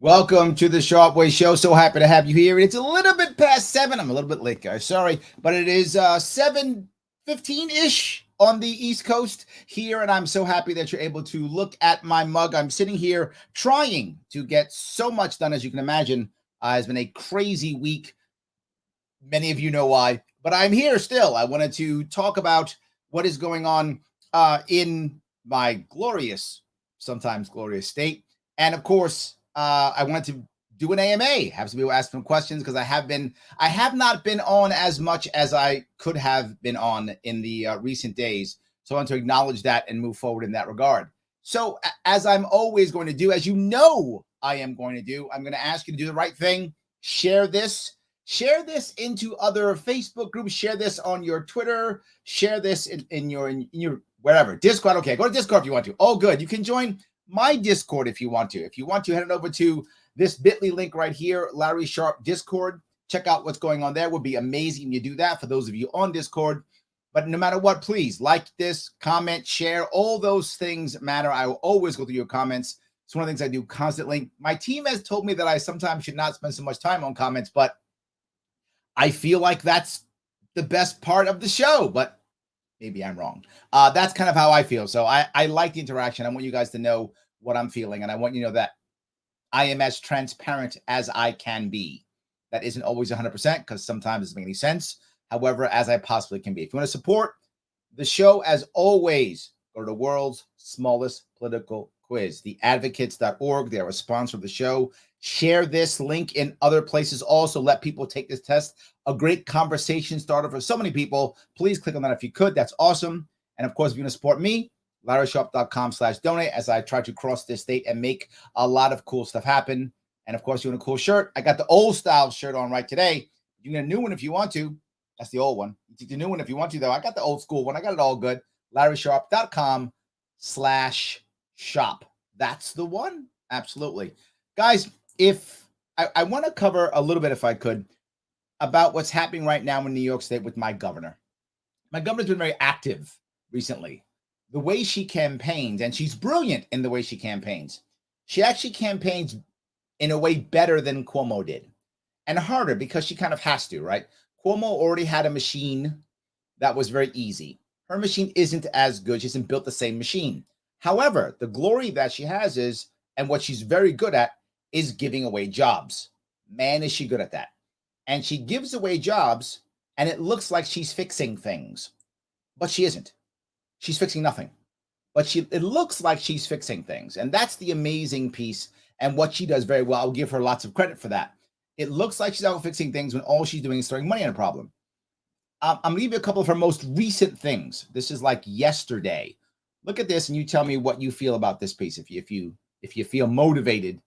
Welcome to the Sharpe Way Show. So happy to have you here. It's a little bit past 7. I'm a little bit late, guys. Sorry, but it is 7:15-ish on the East Coast here, and I'm so happy that you're able to look at my mug. I'm sitting here trying to get so much done, as you can imagine. It's been a crazy week. Many of you know why, but I'm here still. I wanted to talk about what is going on in my glorious, sometimes glorious state. And of course, I wanted to do an AMA, have some people ask some questions because I have not been on as much as I could have been on in the recent days. So I want to acknowledge that and move forward in that regard. So as I'm always going to do, as you know, I am going to do, I'm going to ask you to do the right thing. Share this into other Facebook groups, share this on your Twitter, share this in your wherever, Discord. Okay, go to Discord if you want to. Oh, good. You can join my Discord if you want to. If you want to, head on over to this bit.ly link right here, Larry Sharpe Discord. Check out what's going on there. Would be amazing if you do that for those of you on Discord. But no matter what, please like this, comment, share. All those things matter. I will always go through your comments. It's one of the things I do constantly. My team has told me that I sometimes should not spend so much time on comments, but I feel like that's the best part of the show, but maybe I'm wrong. That's kind of how I feel. So I like the interaction. I want you guys to know what I'm feeling, and I want you to know that I am as transparent as I can be. That isn't always 100% because sometimes it doesn't make any sense. However, as I possibly can be. If you want to support the show, as always, go to the world's smallest political quiz, theadvocates.org. They're a sponsor of the show. Share this link in other places. Also, let people take this test. A great conversation starter for so many people. Please click on that if you could. That's awesome. And of course, if you want to support me, LarrySharpe.com/donate as I try to cross this state and make a lot of cool stuff happen. And of course, you want a cool shirt. I got the old style shirt on right today. You can get a new one if you want to. That's the old one. You take the new one if you want to, though. I got the old school one. I got it all good. LarrySharpe.com/shop. That's the one. Absolutely. Guys, if I want to cover a little bit, if I could, about what's happening right now in New York State with my governor. My governor's been very active recently. The way she campaigns, and she's brilliant in the way she campaigns. She actually campaigns in a way better than Cuomo did, and harder because she kind of has to, right? Cuomo already had a machine that was very easy. Her machine isn't as good. She hasn't built the same machine. However, the glory that she has is, and what she's very good at, is giving away jobs. Man, is she good at that. And she gives away jobs, and it looks like she's fixing things. But she isn't. She's fixing nothing. But it looks like she's fixing things. And that's the amazing piece, and what she does very well. I'll give her lots of credit for that. It looks like she's out fixing things when all she's doing is throwing money at a problem. I'm going to give you a couple of her most recent things. This is like yesterday. Look at this, and you tell me what you feel about this piece. If you feel motivated,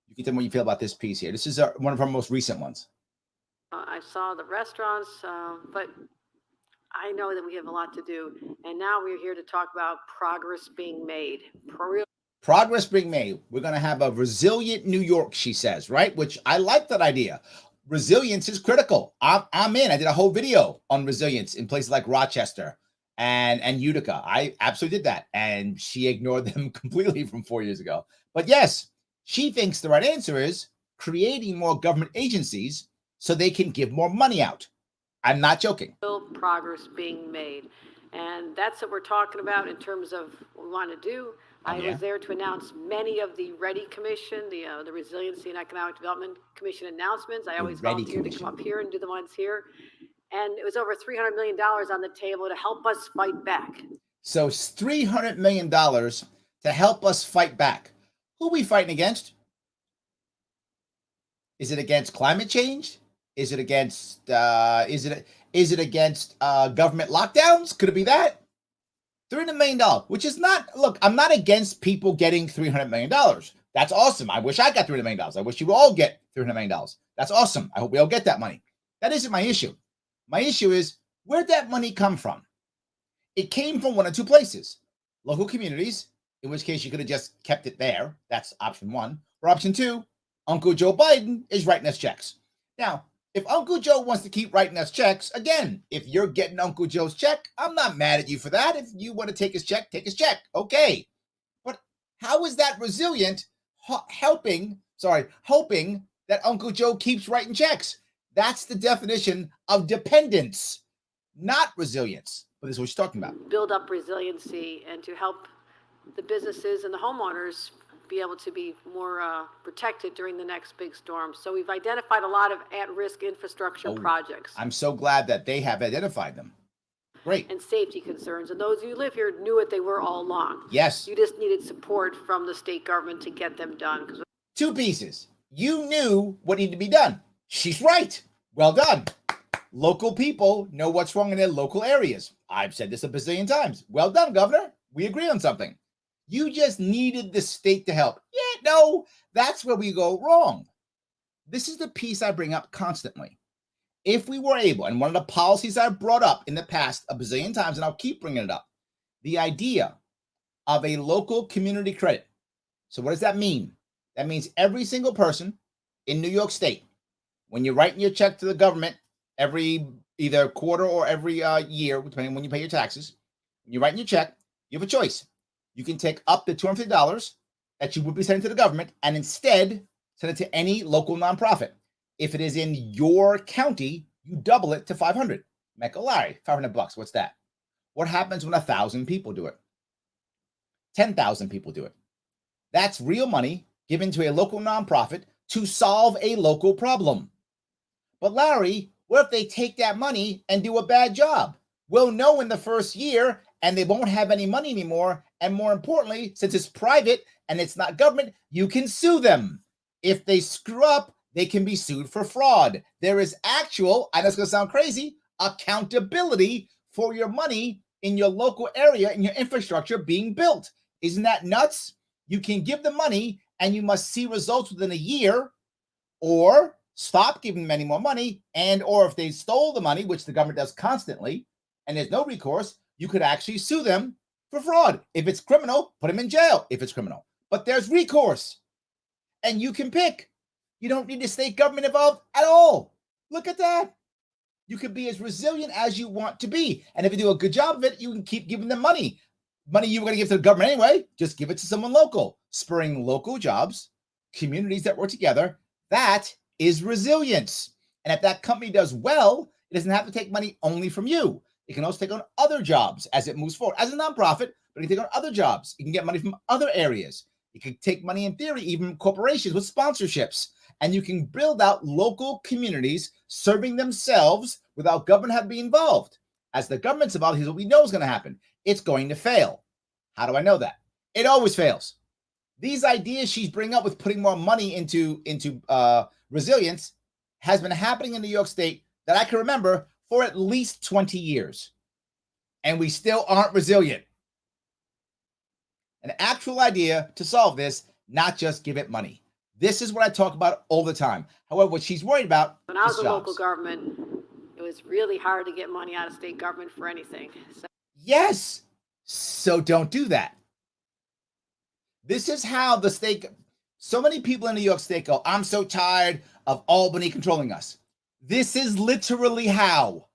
you can tell me what you feel about this piece here. This is one of her most recent ones. I saw the restaurants, but I know that we have a lot to do. And now we're here to talk about progress being made. Progress being made. We're going to have a resilient New York, she says, right? Which I like that idea. Resilience is critical. I'm in. I did a whole video on resilience in places like Rochester and Utica. I absolutely did that. And she ignored them completely from 4 years ago. But yes, she thinks the right answer is creating more government agencies so they can give more money out. I'm not joking. Progress being made. And that's what we're talking about in terms of what we want to do. I was there to announce many of the READY Commission, the Resiliency and Economic Development Commission announcements. I always volunteer to come up here and do the ones here. And it was over $300 million on the table to help us fight back. So $300 million to help us fight back. Who are we fighting against? Is it against climate change? Is it against is it against government lockdowns? Could it be that? $300 million, which is not, look, I'm not against people getting $300 million. That's awesome. I wish I got $300 million. I wish you would all get $300 million. That's awesome. I hope we all get that money. That isn't my issue. My issue is, where'd that money come from? It came from one of two places. Local communities, in which case you could have just kept it there. That's option one. Or option two, Uncle Joe Biden is writing us checks. Now, if Uncle Joe wants to keep writing us checks, again, if you're getting Uncle Joe's check, I'm not mad at you for that. If you want to take his check, take his check. Okay. But how is that resilient helping hoping that Uncle Joe keeps writing checks. That's the definition of dependence, not resilience. But this is what she's talking about. Build up resiliency and to help the businesses and the homeowners be able to be more protected during the next big storm. So we've identified a lot of at-risk infrastructure projects. I'm so glad that they have identified them. Great. And safety concerns. And those who live here knew what they were all along. Yes. You just needed support from the state government to get them done. Two pieces. You knew what needed to be done. She's right. Well done. Local people know what's wrong in their local areas. I've said this a bazillion times. Well done, Governor. We agree on something. You just needed the state to help. Yeah, no, that's where we go wrong. This is the piece I bring up constantly. If we were able, and one of the policies I've brought up in the past a bazillion times, and I'll keep bringing it up, the idea of a local community credit. So what does that mean? That means every single person in New York State, when you're writing your check to the government every either quarter or every year, depending on when you pay your taxes, when you're writing your check, you have a choice. You can take up to $250 that you would be sending to the government and instead send it to any local nonprofit. If it is in your county, you double it to $500. Michael Larry, $500. What's that? What happens when 1,000 people do it? 10,000 people do it. That's real money given to a local nonprofit to solve a local problem. But Larry, what if they take that money and do a bad job? We'll know in the first year and they won't have any money anymore. And more importantly, since it's private and it's not government, you can sue them. If they screw up, they can be sued for fraud. There is actual, I know it's going to sound crazy, accountability for your money in your local area and your infrastructure being built. Isn't that nuts? You can give the money and you must see results within a year, or stop giving them any more money, and or if they stole the money, which the government does constantly, and there's no recourse, you could actually sue them for fraud. If it's criminal, put them in jail if it's criminal. But there's recourse, and you can pick. You don't need the state government involved at all. Look at that. You could be as resilient as you want to be. And if you do a good job of it, you can keep giving them money. Money you were going to give to the government anyway, just give it to someone local, spurring local jobs, communities that work together. That is resilience. And if that company does well, it doesn't have to take money only from you. It can also take on other jobs as it moves forward. As a nonprofit, but it can take on other jobs. You can get money from other areas. You can take money in theory, even corporations with sponsorships. And you can build out local communities serving themselves without government having to be involved. As the government's involved, here's what we know is going to happen. It's going to fail. How do I know that? It always fails. These ideas she's bringing up with putting more money into resilience has been happening in New York State that I can remember for at least 20 years. And we still aren't resilient. An actual idea to solve this, not just give it money. This is what I talk about all the time. However, what she's worried about when I was is in jobs. local government, it was really hard to get money out of state government for anything. Yes. So don't do that. This is how the state, so many people in New York State go, I'm so tired of Albany controlling us. This is literally how.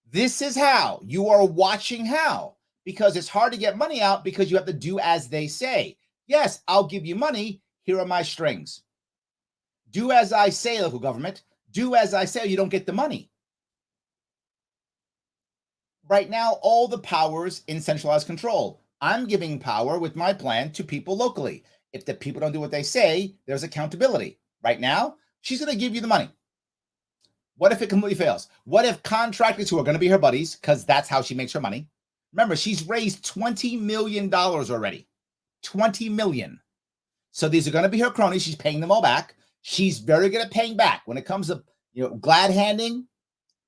This is how. You are watching how. Because it's hard to get money out because you have to do as they say. Yes, I'll give you money. Here are my strings. Do as I say, local government. Do as I say, or you don't get the money. Right now, all the power's in centralized control. I'm giving power with my plan to people locally. If the people don't do what they say, there's accountability. Right now, she's going to give you the money. What if it completely fails? What if contractors who are going to be her buddies, because that's how she makes her money. Remember, she's raised $20 million already. $20 million. So these are going to be her cronies. She's paying them all back. She's very good at paying back. When it comes to, glad handing,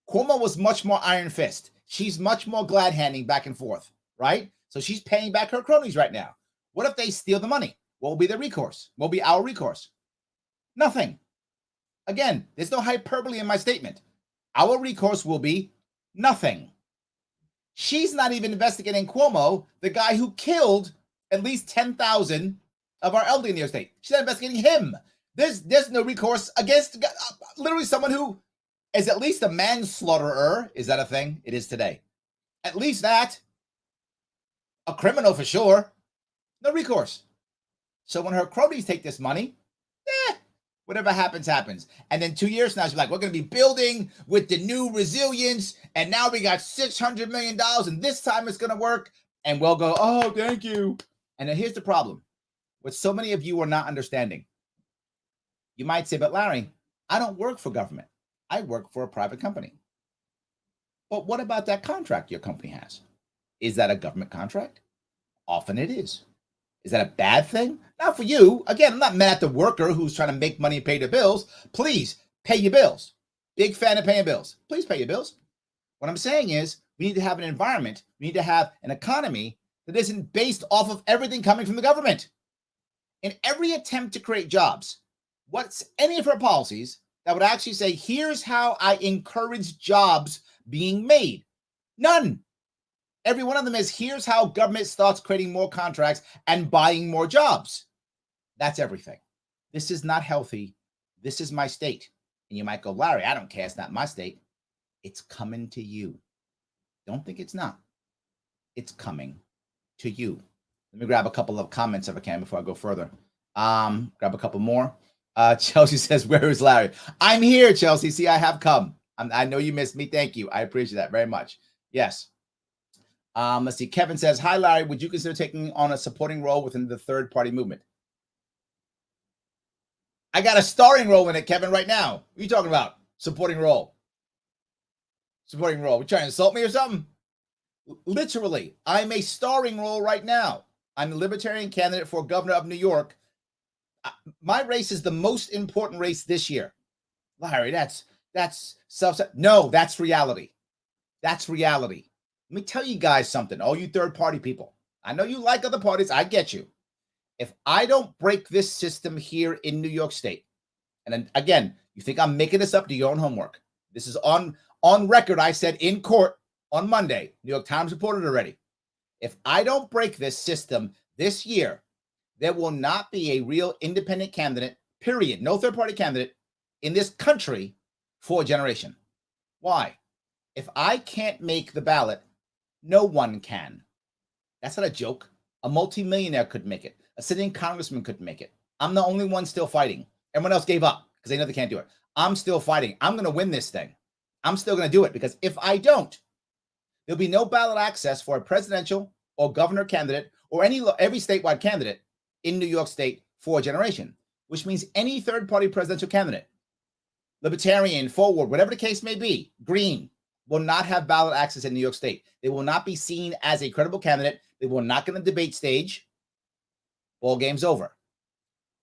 Cuomo was much more iron fist. She's much more glad handing back and forth, right? So she's paying back her cronies right now. What if they steal the money? What will be their recourse? What will be our recourse? Nothing. Again, there's no hyperbole in my statement. Our recourse will be nothing. She's not even investigating Cuomo, the guy who killed at least 10,000 of our elderly in New York State. She's not investigating him. There's no recourse against literally someone who is at least a manslaughterer. Is that a thing? It is today. At least that. A criminal for sure. No recourse. So when her cronies take this money, Whatever happens, happens. And then 2 years from now, she's like, we're going to be building with the new resilience. And now we got $600 million. And this time it's going to work. And we'll go, oh, thank you. And then here's the problem. What so many of you are not understanding. You might say, but Larry, I don't work for government. I work for a private company. But what about that contract your company has? Is that a government contract? Often it is. Is that a bad thing? Not for you. Again, I'm not mad at the worker who's trying to make money and pay their bills. Please pay your bills. Big fan of paying bills. Please pay your bills. What I'm saying is we need to have an environment, we need to have an economy that isn't based off of everything coming from the government. In every attempt to create jobs, what's any of her policies that would actually say, here's how I encourage jobs being made? None. Every one of them is, here's how government starts creating more contracts and buying more jobs. That's everything. This is not healthy. This is my state. And you might go, Larry, I don't care. It's not my state. It's coming to you. Don't think it's not. It's coming to you. Let me grab a couple of comments if I can before I go further. Grab a couple more. Chelsea says, where is Larry? I'm here, Chelsea. See, I have come. I know you missed me. Thank you. I appreciate that very much. Yes. Let's see. Kevin says, hi, Larry. Would you consider taking on a supporting role within the third-party movement? I got a starring role in it, Kevin, right now. What are you talking about? Supporting role. Supporting role. You trying to insult me or something? Literally, I'm a starring role right now. I'm the Libertarian candidate for governor of New York. My race is the most important race this year. Larry, that's self. No, that's reality. That's reality. Let me tell you guys something, all you third-party people. I know you like other parties. I get you. If I don't break this system here in New York State, and then again, you think I'm making this up, do your own homework. This is on record. I said in court on Monday. New York Times reported already. If I don't break this system this year, there will not be a real independent candidate, period. No third-party candidate in this country for a generation. Why? If I can't make the ballot, no one can. That's not a joke. A multimillionaire could make it. A sitting congressman could make it. I'm the only one still fighting. Everyone else gave up because they know they can't do it. I'm still fighting. I'm going to win this thing. I'm still going to do it because if I don't, there'll be no ballot access for a presidential or governor candidate or every statewide candidate in New York State for a generation, which means any third-party presidential candidate, Libertarian, Forward, whatever the case may be, Green, will not have ballot access in New York State. They will not be seen as a credible candidate. They will not get on the debate stage. Ball game's over.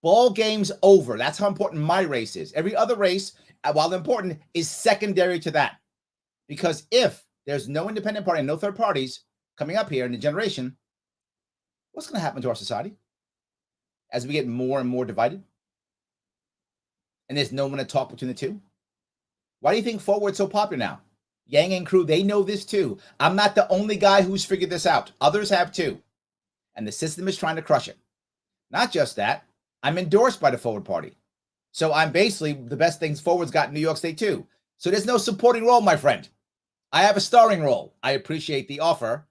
Ball game's over. That's how important my race is. Every other race, while important, is secondary to that. Because if there's no independent party and no third parties coming up here in the generation, what's going to happen to our society as we get more and more divided? And there's no one to talk between the two? Why do you think Forward's so popular now? Yang and crew, they know this too. I'm not the only guy who's figured this out. Others have too. And the system is trying to crush it. Not just that, I'm endorsed by the Forward Party. So I'm basically the best things Forward's got in New York State too. So there's no supporting role, my friend. I have a starring role. I appreciate the offer.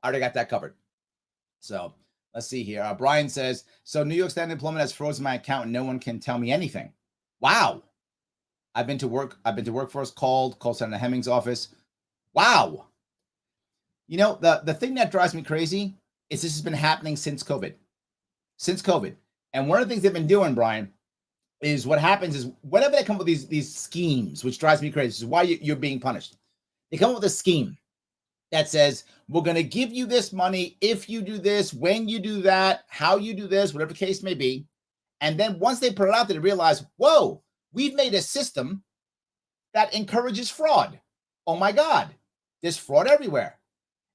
I already got that covered. So let's see here. Brian says, so New York State unemployment has frozen my account and no one can tell me anything. Wow. I've been to workforce call Senator Hemming's office. Wow. You know, the thing that drives me crazy is this has been happening since COVID. And one of the things they've been doing, Brian, is what happens is whenever they come up with these schemes, which drives me crazy, this is why you're being punished. They come up with a scheme that says, we're going to give you this money if you do this, when you do that, how you do this, whatever the case may be. And then once they put it out there, they realize, whoa, we've made a system that encourages fraud. Oh my God, there's fraud everywhere.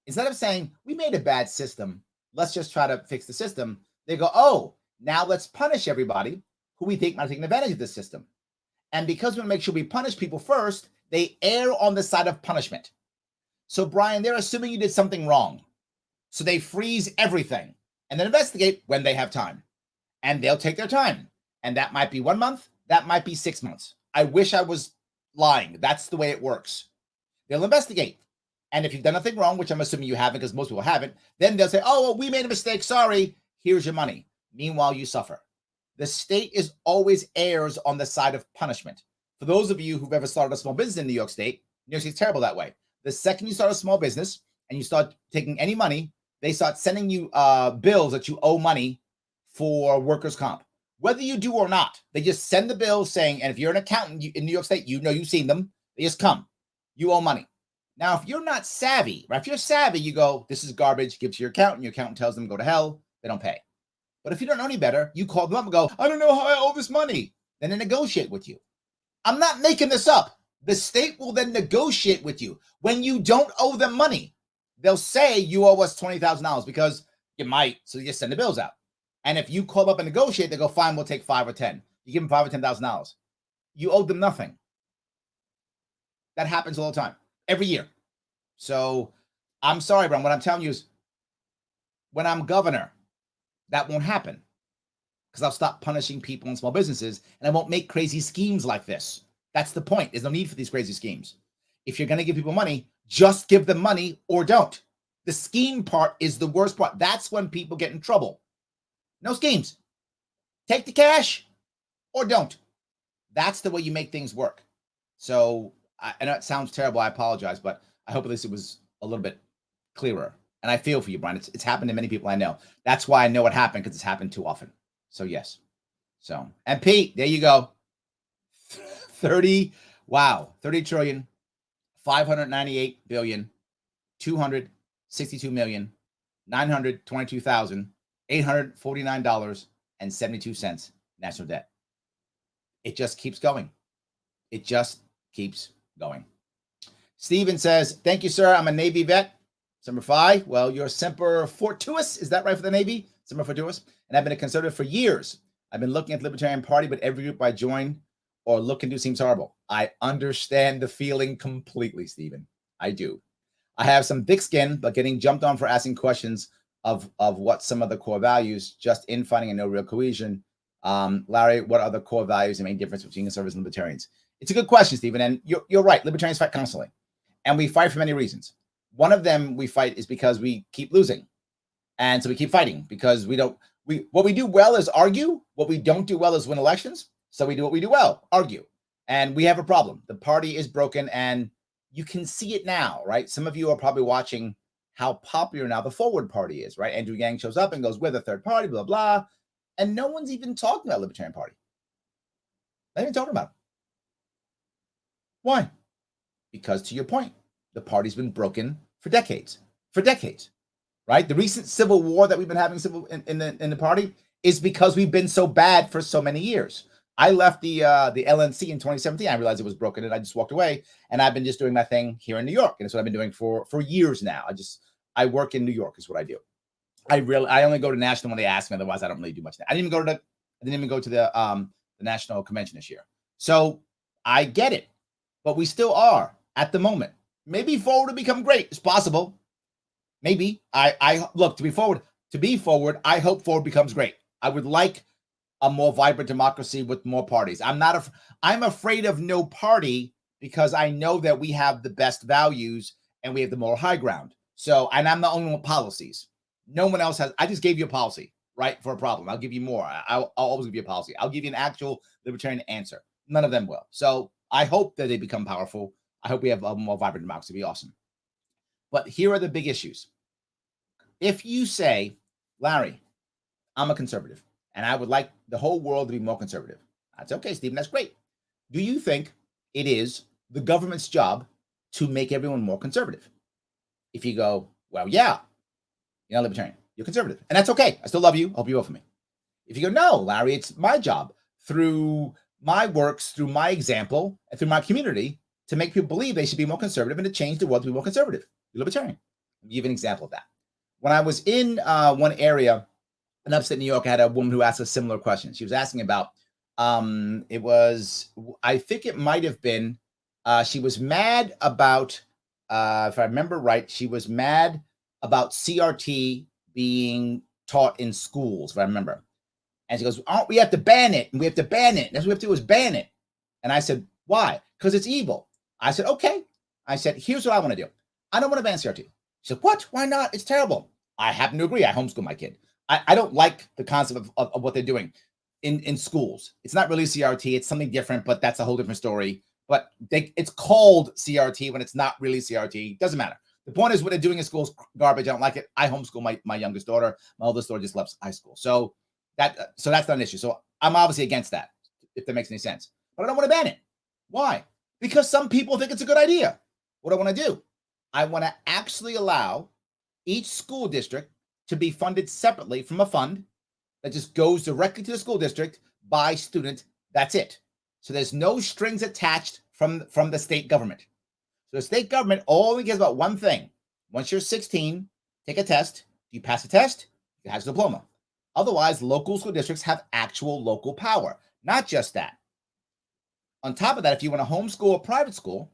Instead of saying, we made a bad system, let's just try to fix the system, they go, oh, now let's punish everybody who we think might take advantage of this system. And because we want to make sure we punish people first, they err on the side of punishment. So, Brian, they're assuming you did something wrong. So they freeze everything and then investigate when they have time. And they'll take their time. And that might be 1 month. That might be 6 months. I wish I was lying. That's the way it works. They'll investigate. And if you've done nothing wrong, which I'm assuming you haven't because most people haven't, then they'll say, oh, well, we made a mistake. Sorry. Here's your money. Meanwhile, you suffer. The state is always errs on the side of punishment. For those of you who've ever started a small business in New York State State's terrible that way. The second you start a small business and you start taking any money, they start sending you bills that you owe money for workers' comp. Whether you do or not, they just send the bill saying, and if you're an accountant in New York State, you know you've seen them. They just come. You owe money. Now, if you're not savvy, right? If you're savvy, you go, this is garbage, give it to your accountant tells them go to hell, they don't pay. But if you don't know any better, you call them up and go, I don't know how I owe this money. Then they negotiate with you. I'm not making this up. The state will then negotiate with you. When you don't owe them money, they'll say you owe us $20,000 because you might, so you just send the bills out. And if you call up and negotiate, they go, fine, we'll take 5 or 10. You give them $5 or $10,000. You owe them nothing. That happens all the time, every year. So I'm sorry, Brian. What I'm telling you is when I'm governor, that won't happen because I'll stop punishing people in small businesses and I won't make crazy schemes like this. That's the point. There's no need for these crazy schemes. If you're going to give people money, just give them money or don't. The scheme part is the worst part. That's when people get in trouble. No schemes. Take the cash or don't. That's the way you make things work. So I know it sounds terrible. I apologize, but I hope at least it was a little bit clearer. And I feel for you, Brian. It's happened to many people I know. That's why I know what happened, because it's happened too often. So yes. So, and Pete, there you go. 30 trillion, 598 billion, 262 million, $922,849.72 national debt. It just keeps going. It just keeps going. Steven says, thank you, sir. I'm a Navy vet. Semper Fi. Well, you're Semper Fortuus. Is that right for the Navy? Semper Fortuus. And I've been a conservative for years. I've been looking at the Libertarian Party, but every group I join or look into seems horrible. I understand the feeling completely, Stephen. I do. I have some thick skin, but getting jumped on for asking questions of what some of the core values, just infighting and no real cohesion. Larry, what are the core values and main difference between conservatives and libertarians? It's a good question, Stephen. And you're right. Libertarians fight constantly. And we fight for many reasons. One of them we fight is because we keep losing. And so we keep fighting because what we do well is argue. What we don't do well is win elections. So we do what we do well, argue. And we have a problem. The party is broken and you can see it now, right? Some of you are probably watching how popular now the Forward Party is, right? Andrew Yang shows up and goes, we're the third party, blah, blah. And no one's even talking about Libertarian Party. Not even talking about it. Why? Because to your point, the party's been broken for decades, right? The recent civil war that we've been having in the party is because we've been so bad for so many years. I left the LNC in 2017. I realized it was broken and I just walked away, and I've been just doing my thing here in New York. And it's what I've been doing for years now. I work in New York is what I do. I only go to national when they ask me. Otherwise, I don't really do much. I didn't even go to the national convention this year. So I get it, but we still are at the moment. Maybe Forward will become great. It's possible. Maybe. I look, to be forward. I hope Forward becomes great. I would like a more vibrant democracy with more parties. I'm afraid of no party because I know that we have the best values and we have the moral high ground. So, and I'm the only one with policies. No one else has. I just gave you a policy, right, for a problem. I'll give you more. I'll always give you a policy. I'll give you an actual libertarian answer. None of them will. So I hope that they become powerful. I hope we have a more vibrant democracy. It'd be awesome. But here are the big issues. If you say, Larry, I'm a conservative, and I would like the whole world to be more conservative. That's okay, Stephen. That's great. Do you think it is the government's job to make everyone more conservative? If you go, well, yeah, you're not libertarian, you're conservative. And that's okay. I still love you. I hope you vote for me. If you go, no, Larry, it's my job through my works, through my example, and through my community to make people believe they should be more conservative and to change the world to be more conservative. You're libertarian. I'll give you an example of that. When I was in one area in upstate New York, I had a woman who asked a similar question. She was asking about, I think it might have been, she was mad about, if I remember right, she was mad about CRT being taught in schools, if I remember. And she goes, oh, we have to ban it, and we have to ban it. That's what we have to do is ban it. And I said, why? Because it's evil. I said, okay. I said, here's what I want to do. I don't want to ban CRT. She said, what? Why not? It's terrible. I happen to agree. I homeschool my kid. I don't like the concept of what they're doing. in schools. It's not really CRT. It's something different, but that's a whole different story. But it's called CRT when it's not really CRT. Doesn't matter. The point is what they're doing in school is garbage. I don't like it. I homeschool my youngest daughter. My oldest daughter just loves high school. So that's not an issue. So I'm obviously against that, if that makes any sense. But I don't want to ban it. Why? Because some people think it's a good idea. What do I want to do? I want to actually allow each school district to be funded separately from a fund that just goes directly to the school district by student. That's it. So there's no strings attached from the state government. So the state government only cares about one thing. Once you're 16, take a test. You pass the test, you have a diploma. Otherwise, local school districts have actual local power. Not just that. On top of that, if you want to homeschool or private school,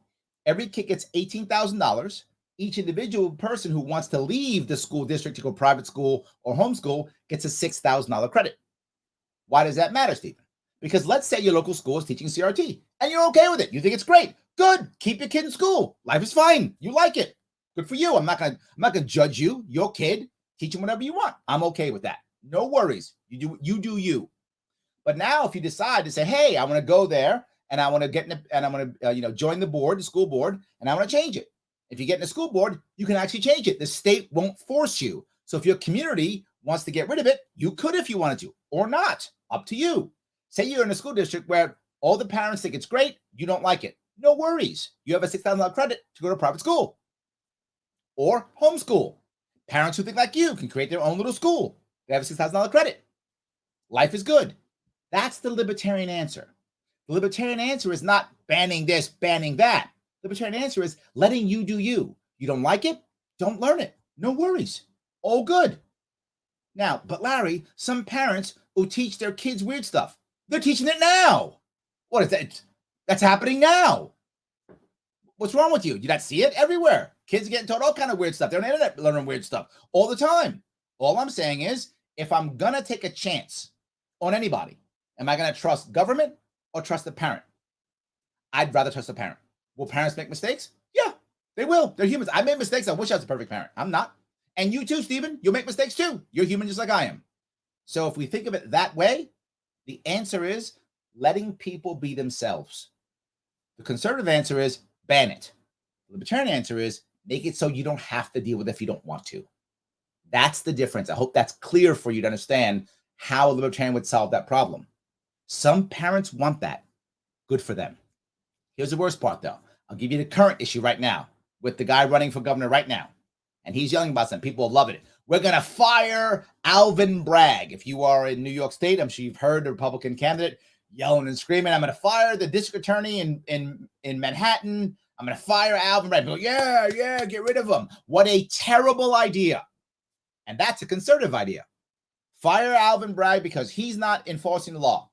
every kid gets $18,000. Each individual person who wants to leave the school district to go private school or homeschool gets a $6,000 credit. Why does that matter, Stephen? Because let's say your local school is teaching CRT and you're okay with it. You think it's great. Good. Keep your kid in school. Life is fine. You like it. Good for you. I'm not gonna judge you. Your kid. Teach him whatever you want. I'm okay with that. No worries. You do you. But now if you decide to say, hey, I want to go there and I want to get in and I want to join the board, the school board, and I want to change it. If you get in a school board, you can actually change it. The state won't force you. So if your community wants to get rid of it, you could if you wanted to, or not. Up to you. Say you're in a school district where all the parents think it's great, you don't like it. No worries. You have a $6,000 credit to go to private school or homeschool. Parents who think like you can create their own little school. They have a $6,000 credit. Life is good. That's the libertarian answer. The libertarian answer is not banning this, banning that. The libertarian answer is letting you do you. You don't like it? Don't learn it. No worries. All good. Now, but Larry, some parents who teach their kids weird stuff, they're teaching it now. What is that? That's happening now. What's wrong with you? You not see it everywhere? Kids are getting taught all kind of weird stuff. They're on the internet learning weird stuff all the time. All I'm saying is, if I'm going to take a chance on anybody, am I going to trust government or trust the parent? I'd rather trust the parent. Will parents make mistakes? Yeah, they will. They're humans. I made mistakes. I wish I was a perfect parent. I'm not. And you too, Stephen. You'll make mistakes too. You're human just like I am. So if we think of it that way, the answer is letting people be themselves. The conservative answer is ban it. The libertarian answer is make it so you don't have to deal with it if you don't want to. That's the difference. I hope that's clear for you to understand how a libertarian would solve that problem. Some parents want that. Good for them. Here's the worst part, though. I'll give you the current issue right now with the guy running for governor right now. And he's yelling about something. People are loving it. We're going to fire Alvin Bragg. If you are in New York State, I'm sure you've heard the Republican candidate yelling and screaming, I'm going to fire the district attorney in Manhattan. I'm going to fire Alvin Bragg. People, yeah, get rid of him. What a terrible idea. And that's a conservative idea. Fire Alvin Bragg because he's not enforcing the law.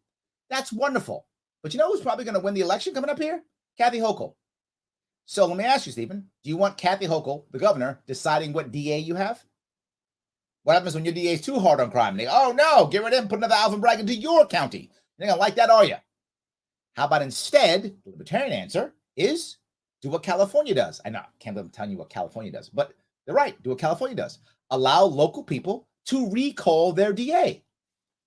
That's wonderful. But you know who's probably going to win the election coming up here? Kathy Hochul. So let me ask you, Stephen, do you want Kathy Hochul, the governor, deciding what DA you have? What happens when your DA is too hard on crime? They, oh no, get rid of him, put another Alvin Bragg into your county. You're not going to like that, are you? How about instead, the libertarian answer is do what California does. I know, I can't believe I'm telling you what California does, but they're right. Do what California does. Allow local people to recall their DA.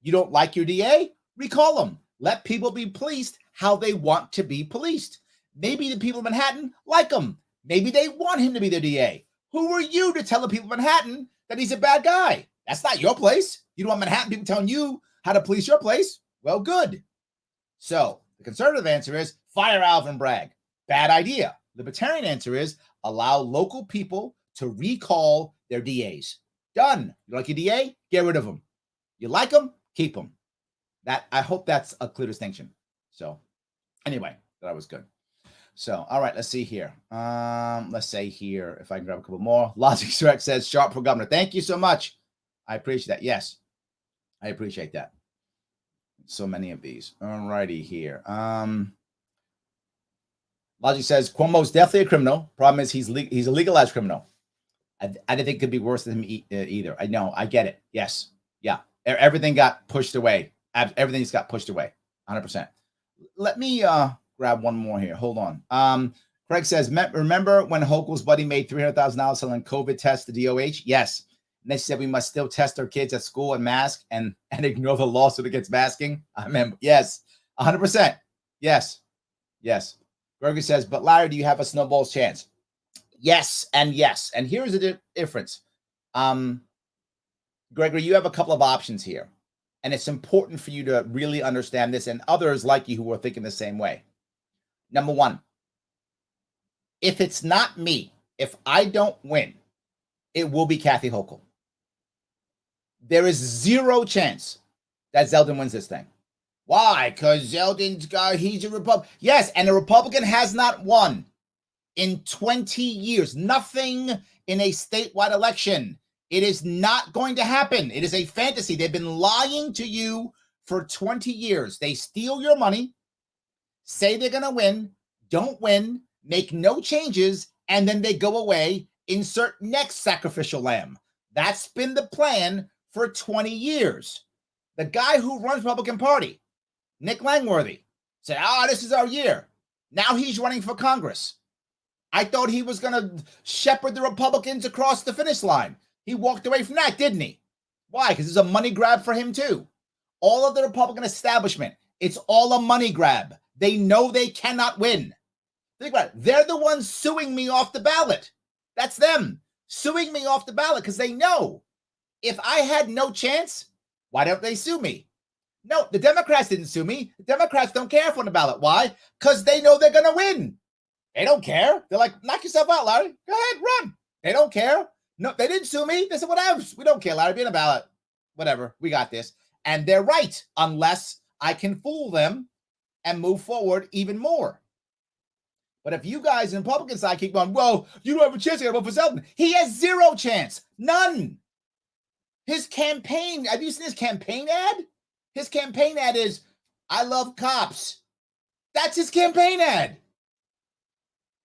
You don't like your DA? Recall them. Let people be policed how they want to be policed. Maybe the people of Manhattan like him. Maybe they want him to be their DA. Who are you to tell the people of Manhattan that he's a bad guy? That's not your place. You don't want Manhattan people telling you how to police your place. Well, good. So the conservative answer is fire Alvin Bragg. Bad idea. Libertarian answer is allow local people to recall their DAs. Done. You like your DA? Get rid of them. You like them? Keep them. That I hope that's a clear distinction. So anyway, that was good. So, all right, let's see here. Let's say here, if I can grab a couple more. Logic Direct says, Sharpe for governor. Thank you so much. I appreciate that. Yes, I appreciate that. So many of these. All righty here. Logic says, Cuomo's definitely a criminal. Problem is he's a legalized criminal. I didn't think it could be worse than him either. I know. I get it. Yes. Yeah. Everything got pushed away. Everything's got pushed away. 100%. Let me grab one more here. Hold on. Craig says, remember when Hochul's buddy made $300,000 selling COVID tests to DOH? Yes. And they said we must still test our kids at school and mask and ignore the lawsuit against masking. I remember. Yes, 100%. Yes. Yes. Gregory says, but Larry, do you have a snowball's chance? Yes and yes. And here's the difference. Gregory, you have a couple of options here. And it's important for you to really understand this and others like you who are thinking the same way. Number one, if it's not me, if I don't win, it will be Kathy Hochul. There is zero chance that Zeldin wins this thing. Why? Because Zeldin's he's a Republican. Yes, and a Republican has not won in 20 years. Nothing in a statewide election. It is not going to happen. It is a fantasy. They've been lying to you for 20 years. They steal your money, say they're going to win, don't win, make no changes, and then they go away, insert next sacrificial lamb. That's been the plan for 20 years. The guy who runs the Republican Party, Nick Langworthy, said, this is our year. Now he's running for Congress. I thought he was going to shepherd the Republicans across the finish line. He walked away from that, didn't he? Why? Because it's a money grab for him too. All of the Republican establishment, it's all a money grab. They know they cannot win. Think about it. They're the ones suing me off the ballot. That's them suing me off the ballot because they know if I had no chance, why don't they sue me? No, the Democrats didn't sue me. The Democrats don't care if I'm on the ballot. Why? Because they know they're going to win. They don't care. They're like, knock yourself out, Larry. Go ahead, run. They don't care. No, they didn't sue me. They said, whatever. We don't care, Larry. Be on the ballot. Whatever. We got this. And they're right, unless I can fool them and move forward even more. But if you guys in the Republican side keep going, well, you don't have a chance to vote for Zeldin. He has zero chance. None. His campaign, have you seen his campaign ad? His campaign ad is, I love cops. That's his campaign ad.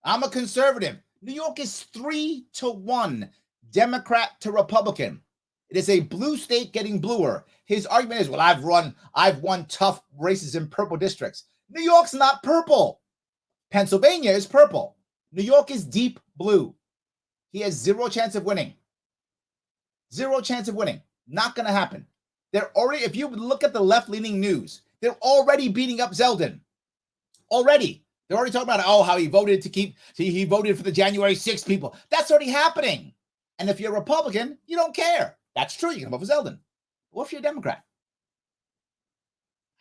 I'm a conservative. New York is 3-1, Democrat to Republican. It is a blue state getting bluer. His argument is, well, I've won tough races in purple districts. New York's not purple. Pennsylvania is purple. New York is deep blue. He has zero chance of winning. Zero chance of winning. Not going to happen. They're already, if you look at the left-leaning news, they're already beating up Zeldin. Already. They're already talking about, how he voted he voted for the January 6th people. That's already happening. And if you're a Republican, you don't care. That's true. You can vote for Zeldin. What if you're a Democrat?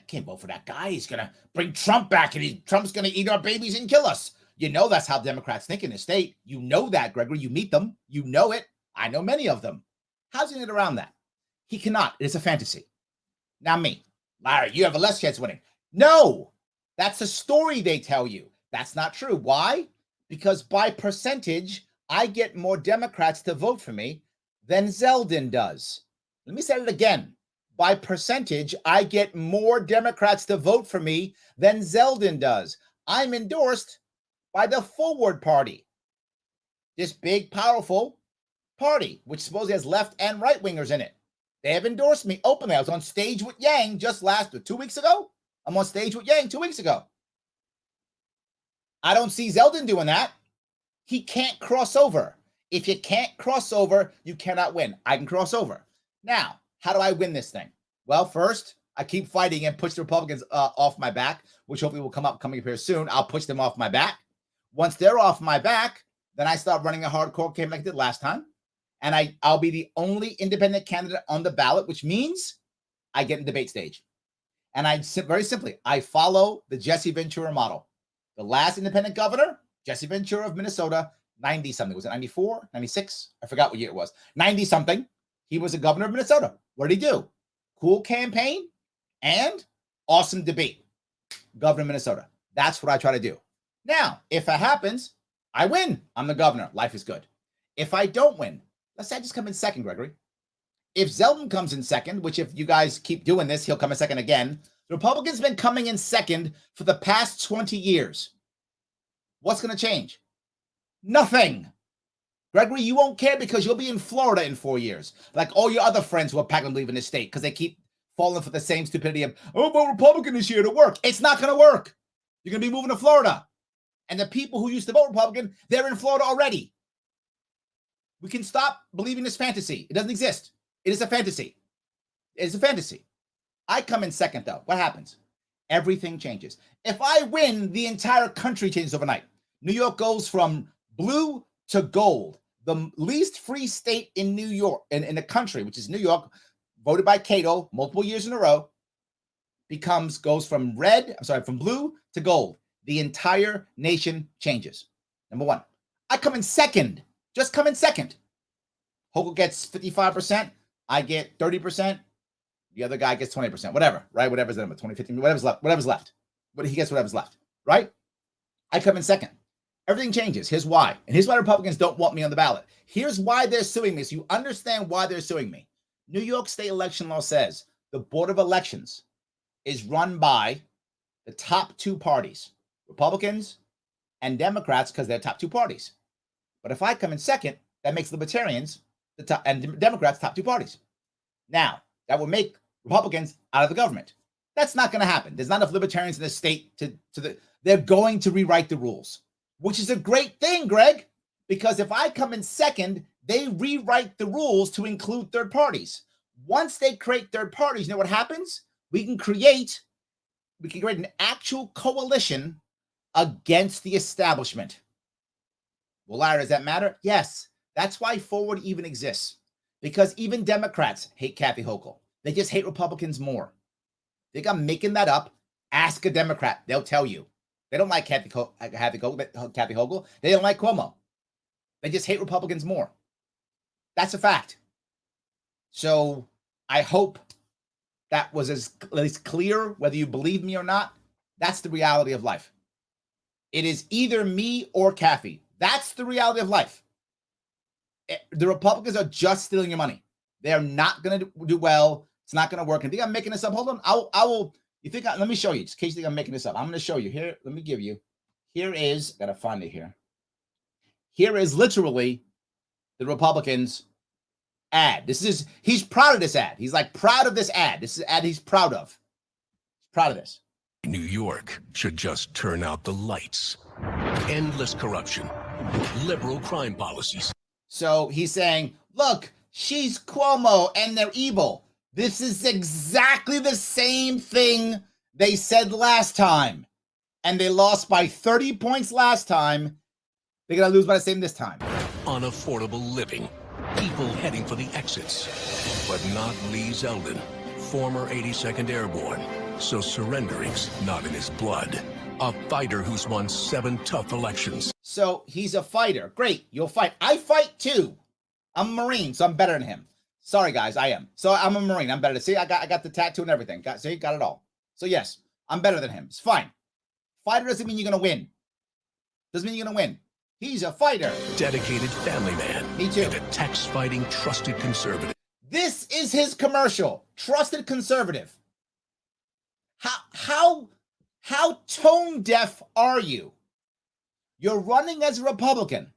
I can't vote for that guy. He's going to bring Trump back and Trump's going to eat our babies and kill us. You know that's how Democrats think in the state. You know that, Gregory. You meet them. You know it. I know many of them. How's he get around that? He cannot. It's a fantasy. Now me. Larry, you have a less chance of winning. No. That's a story they tell you. That's not true. Why? Because by percentage, I get more Democrats to vote for me than Zeldin does. Let me say it again. By percentage, I get more Democrats to vote for me than Zeldin does. I'm endorsed by the Forward Party, this big, powerful party, which supposedly has left and right wingers in it. They have endorsed me openly. I was on stage with Yang just 2 weeks ago. I'm on stage with Yang 2 weeks ago. I don't see Zeldin doing that. He can't cross over. If you can't cross over, you cannot win. I can cross over. Now, how do I win this thing? Well, first, I keep fighting and push the Republicans off my back, which hopefully will coming up here soon. I'll push them off my back. Once they're off my back, then I start running a hardcore campaign like I did last time. And I'll be the only independent candidate on the ballot, which means I get in debate stage. And very simply, I follow the Jesse Ventura model. The last independent governor, Jesse Ventura of Minnesota, 90-something. Was it 94, 96? I forgot what year it was. 90-something. He was a governor of Minnesota. What did he do? Cool campaign and awesome debate. Governor of Minnesota. That's what I try to do. Now, if it happens, I win. I'm the governor. Life is good. If I don't win, let's say I just come in second, Gregory. If Zeldin comes in second, which if you guys keep doing this, he'll come in second again. The Republicans have been coming in second for the past 20 years. What's going to change? Nothing. Gregory, you won't care because you'll be in Florida in 4 years. Like all your other friends who are packing leaving the state because they keep falling for the same stupidity of, vote Republican this year to work. It's not going to work. You're going to be moving to Florida. And the people who used to vote Republican, they're in Florida already. We can stop believing this fantasy. It doesn't exist. It is a fantasy. It is a fantasy. I come in second, though. What happens? Everything changes. If I win, the entire country changes overnight. New York goes from blue to gold. The least free state in New York, in the country, which is New York, voted by Cato multiple years in a row, goes from blue to gold. The entire nation changes. Number one. I come in second. Just come in second. Hochul gets 55%. I get 30%. The other guy gets 20%. Whatever, right? Whatever's the number, 20, 15, whatever's left. But he gets whatever's left, right? I come in second. Everything changes. Here's why. And here's why Republicans don't want me on the ballot. Here's why they're suing me. So you understand why they're suing me. New York state election law says the Board of Elections is run by the top two parties, Republicans and Democrats, because they're top two parties. But if I come in second, that makes Libertarians the top and Democrats top two parties. Now, that would make Republicans out of the government. That's not going to happen. There's not enough Libertarians in the state they're going to rewrite the rules, which is a great thing, Greg, because if I come in second, they rewrite the rules to include third parties. Once they create third parties, you know what happens? We can create an actual coalition against the establishment. Well, Larry, does that matter? Yes. That's why Forward even exists. Because even Democrats hate Kathy Hochul. They just hate Republicans more. Think I'm making that up? Ask a Democrat. They'll tell you. They don't like Kathy Hochul. They don't like Cuomo. They just hate Republicans more. That's a fact. So I hope that was at least clear, whether you believe me or not. That's the reality of life. It is either me or Kathy. That's the reality of life. The Republicans are just stealing your money. They're not going to do well. It's not going to work. And think I'm making this up? Hold on. I will. Let me show you, just in case you think I'm making this up. I'm going to show you here. Let me give you. Here is, got to find it here. Here is literally the Republicans' ad. He's proud of this ad. He's like proud of this ad. This is an ad he's proud of. He's proud of this. New York should just turn out the lights. Endless corruption. Liberal crime policies. So he's saying, look, she's Cuomo and they're evil. This is exactly the same thing they said last time. And they lost by 30 points last time. They're going to lose by the same this time. Unaffordable living. People heading for the exits. But not Lee Zeldin, former 82nd Airborne. So surrendering's not in his blood. A fighter who's won 7 tough elections. So he's a fighter. Great, you'll fight. I fight too. I'm a Marine, so I'm better than him. Sorry, guys, I am. So I'm a Marine. I'm better. See, I got the tattoo and everything. Got it all. So yes, I'm better than him. It's fine. Fighter doesn't mean you're gonna win. Doesn't mean you're gonna win. He's a fighter. Dedicated family man. Me too. And a tax-fighting, trusted conservative. This is his commercial. Trusted conservative. How tone deaf are you? You're running as a Republican.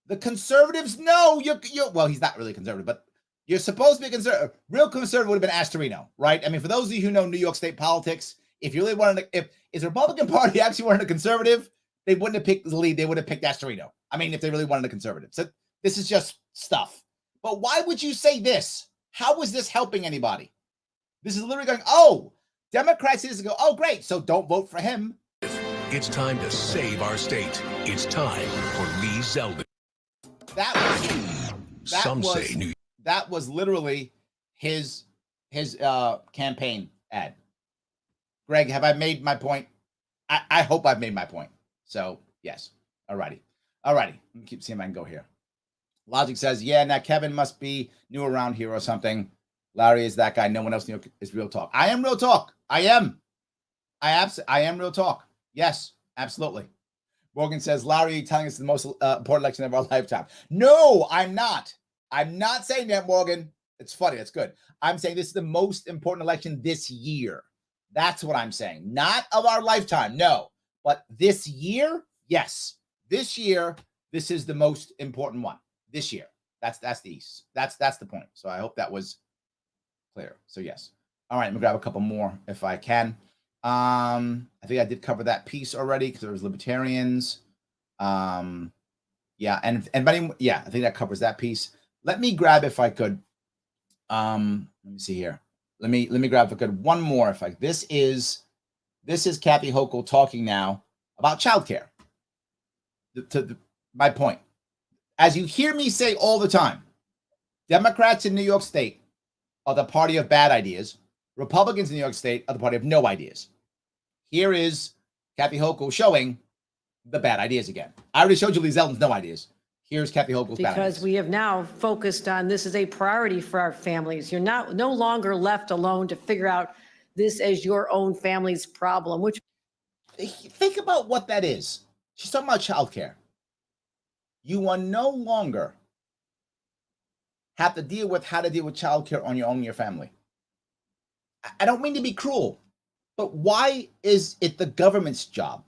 The conservatives know you're well, he's not really conservative, but you're supposed to be conservative. Real conservative would have been Astorino, right? I mean, for those of you who know New York State politics, if you really wanted to, if the Republican Party actually wanted a conservative, they wouldn't have picked the lead. They would have picked Astorino. I mean, if they really wanted a conservative. So this is just stuff. But why would you say this? How is this helping anybody? This is literally going, oh, Democrats just go, oh, great. So don't vote for him. It's time to save our state. It's time for Lee Zeldin. That was literally his campaign ad. Greg, have I made my point? I hope I've made my point. So yes. Alrighty. Let me keep seeing if I can go here. Logic says, yeah, now Kevin must be new around here or something. Larry is that guy. No one else knew is real talk. I am real talk. I am real talk. Yes, absolutely. Morgan says, Larry, telling us the most important election of our lifetime. No, I'm not. I'm not saying that, Morgan. It's funny. That's good. I'm saying this is the most important election this year. That's what I'm saying. Not of our lifetime. No, but this year, yes. This year, this is the most important one. This year. That's the point. So I hope that was clear. So yes. All right, I'm gonna grab a couple more if I can. I think I did cover that piece already because there was libertarians. Yeah, Yeah, and but yeah, I think that covers that piece. Let me grab, if I could. Let me see here. Let me grab, if I could, one more. If I this is Kathy Hochul talking now about childcare. My point, as you hear me say all the time, Democrats in New York State are the party of bad ideas. Republicans in New York State are the party of no ideas. Here is Kathy Hochul showing the bad ideas again. I already showed you Lee Zeldin's no ideas. Here's Kathy Hochul's bad ideas. Because we have now focused on this as a priority for our families. You're no longer left alone to figure out this as your own family's problem, which. Think about what that is. She's talking about childcare. You are no longer have to deal with how to deal with childcare on your own, your family. I don't mean to be cruel, but why is it the government's job?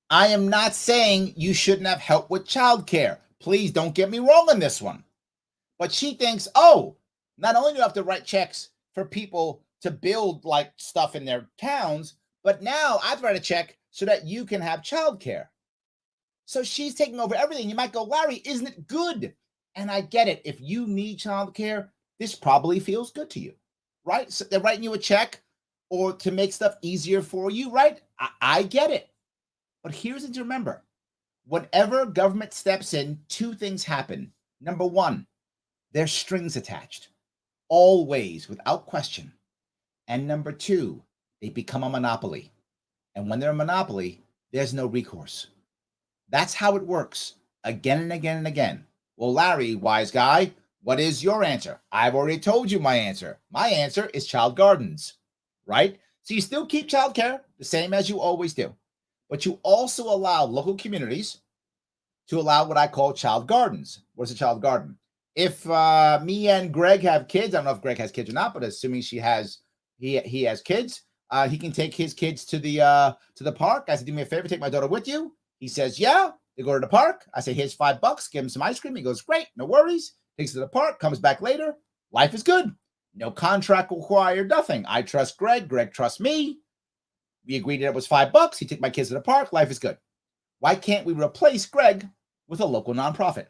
I am not saying you shouldn't have help with childcare. Please don't get me wrong on this one. But she thinks, oh, not only do you have to write checks for people to build like stuff in their towns, but now I've write a check so that you can have childcare. So she's taking over everything. You might go, Larry, isn't it good? And I get it. If you need childcare, this probably feels good to you, right? So they're writing you a check or to make stuff easier for you, right? I get it. But here's what to remember. Whenever government steps in, two things happen. Number one, there's strings attached, always, without question. And number two, they become a monopoly. And when they're a monopoly, there's no recourse. That's how it works, again and again and again. Well, Larry, wise guy, what is your answer? I've already told you my answer. My answer is child gardens, right? So you still keep childcare the same as you always do. But you also allow local communities to allow what I call child gardens. What is a child garden? If me and Greg have kids, I don't know if Greg has kids or not, but assuming he has kids, he can take his kids to the park. I said, do me a favor, take my daughter with you. He says, yeah. They go to the park. I say, here's $5. Give him some ice cream. He goes, great, no worries. Takes it to the park, comes back later. Life is good. No contract required, nothing. I trust Greg. Greg trusts me. We agreed that it was $5. He took my kids to the park. Life is good. Why can't we replace Greg with a local nonprofit?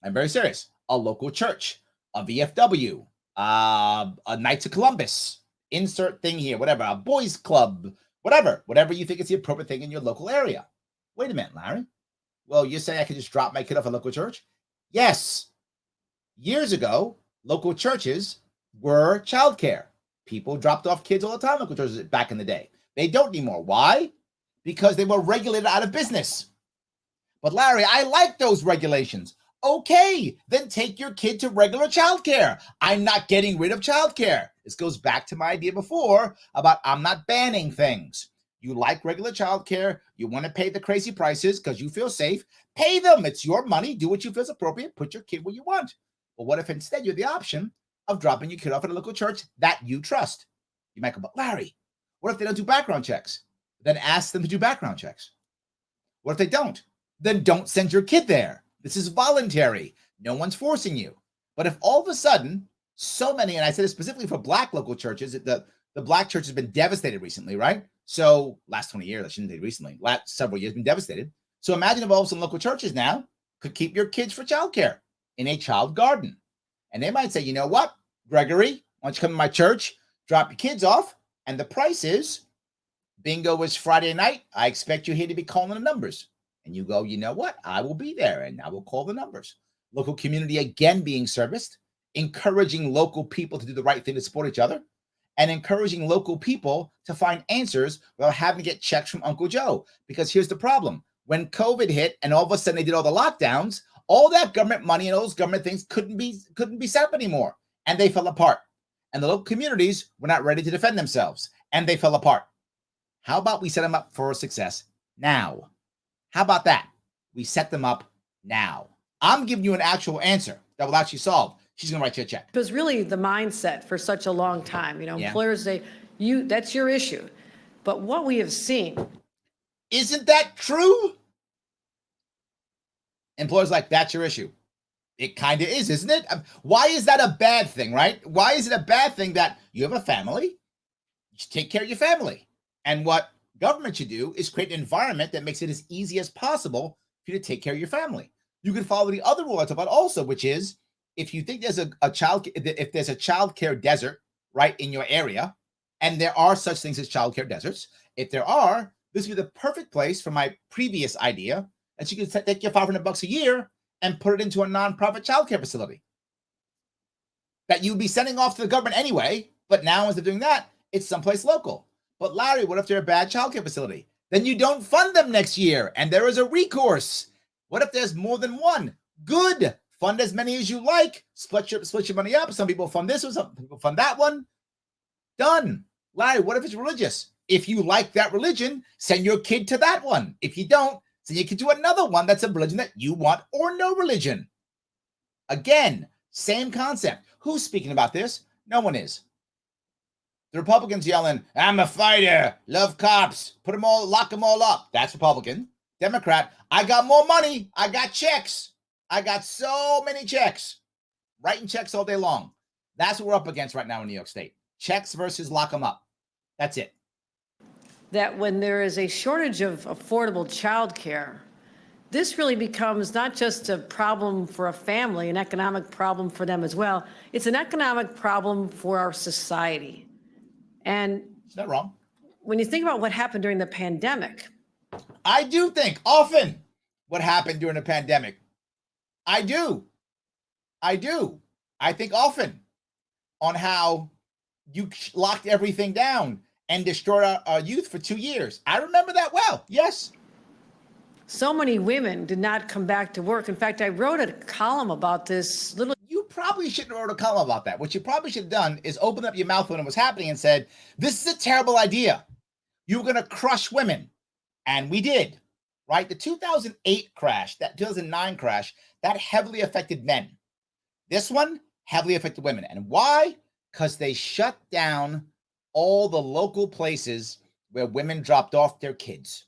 I'm very serious. A local church, a VFW, a Knights of Columbus, insert thing here, whatever, a boys club, whatever you think is the appropriate thing in your local area. Wait a minute, Larry. Well, you're saying I could just drop my kid off at a local church? Yes. Years ago, local churches were childcare. People dropped off kids all the time, local churches back in the day. They don't anymore. Why? Because they were regulated out of business. But Larry, I like those regulations. Okay, then take your kid to regular childcare. I'm not getting rid of childcare. This goes back to my idea before about I'm not banning things. You like regular childcare. You want to pay the crazy prices because you feel safe. Pay them. It's your money. Do what you feel is appropriate. Put your kid where you want. But what if instead you have the option of dropping your kid off at a local church that you trust? You might go, but Larry, what if they don't do background checks? Then ask them to do background checks. What if they don't? Then don't send your kid there. This is voluntary. No one's forcing you. But if all of a sudden, so many, and I said this specifically for Black local churches, the Black church has been devastated recently, right? So last 20 years, I shouldn't say recently, last several years been devastated. So imagine if all of some local churches now could keep your kids for childcare in a child garden. And they might say, you know what, Gregory, why don't you come to my church, drop your kids off, and the price is, bingo is Friday night. I expect you here to be calling the numbers. And you go, you know what, I will be there and I will call the numbers. Local community again being serviced, encouraging local people to do the right thing to support each other, and encouraging local people to find answers without having to get checks from Uncle Joe. Because here's the problem. When COVID hit and all of a sudden they did all the lockdowns, all that government money and all those government things couldn't be set up anymore. And they fell apart. And the local communities were not ready to defend themselves. And they fell apart. How about we set them up for success now? How about that? We set them up now. I'm giving you an actual answer that will actually solve. She's going to write you a check. It was really the mindset for such a long time. Employers say, that's your issue. But what we have seen. Isn't that true? Employers like, that's your issue. It kind of is, isn't it? Why is that a bad thing, right? Why is it a bad thing that you have a family? You should take care of your family. And what government should do is create an environment that makes it as easy as possible for you to take care of your family. You can follow the other rule I talk about also, which is if you think there's if there's a child care desert right in your area, and there are such things as child care deserts, if there are, this would be the perfect place for my previous idea that you could take your $500 a year and put it into a nonprofit child care facility that you'd be sending off to the government anyway. But now instead of doing that, it's someplace local. But Larry, what if they're a bad child care facility? Then you don't fund them next year, and there is a recourse. What if there's more than one? Good. Fund as many as you like. Split your money up. Some people fund this one, some people fund that one. Done. Larry, what if it's religious? If you like that religion, send your kid to that one. If you don't, send your kid to another one that's a religion that you want or no religion. Again, same concept. Who's speaking about this? No one is. The Republicans yelling, I'm a fighter, love cops, lock them all up. That's Republican. Democrat, I got more money. I got checks. I got so many checks. Writing checks all day long. That's what we're up against right now in New York State. Checks versus lock them up. That's it. That when there is a shortage of affordable childcare, this really becomes not just a problem for a family, an economic problem for them as well. It's an economic problem for our society. And it's not wrong. When you think about what happened during the pandemic, I do think often what happened during the pandemic. I do. I think often on how you locked everything down and destroyed our youth for 2 years. I remember that well. Yes. So many women did not come back to work. In fact, I wrote a column about this. You probably shouldn't have wrote a column about that. What you probably should have done is open up your mouth when it was happening and said, this is a terrible idea. You were going to crush women. And we did, right? The 2008 crash, that 2009 crash, that heavily affected men. This one heavily affected women. And why? Because they shut down all the local places where women dropped off their kids.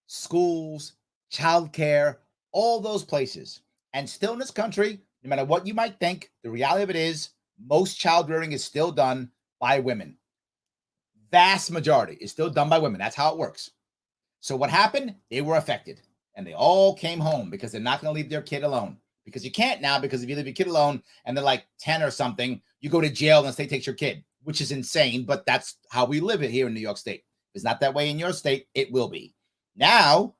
Schools, childcare, all those places. And still in this country, no matter what you might think, the reality of it is most child rearing is still done by women. Vast majority is still done by women. That's how it works. So what happened? They were affected and they all came home because they're not going to leave their kid alone. Because you can't now, because if you leave your kid alone and they're like 10 or something, you go to jail and the state takes your kid, which is insane. But that's how we live it here in New York State. It's not that way in your state. It will be. Now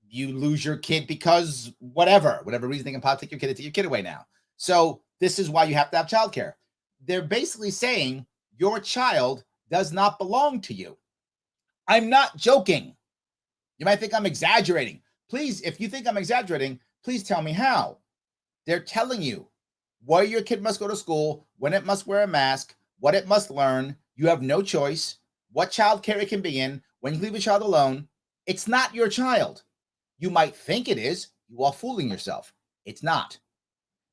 you lose your kid because whatever reason they can probably take your kid away now. So this is why you have to have childcare. They're basically saying your child does not belong to you. I'm not joking. You might think I'm exaggerating. Please, if you think I'm exaggerating, please tell me how. They're telling you where your kid must go to school, when it must wear a mask, what it must learn. You have no choice, what child care it can be in, when you leave a child alone. It's not your child. You might think it is. You are fooling yourself. It's not.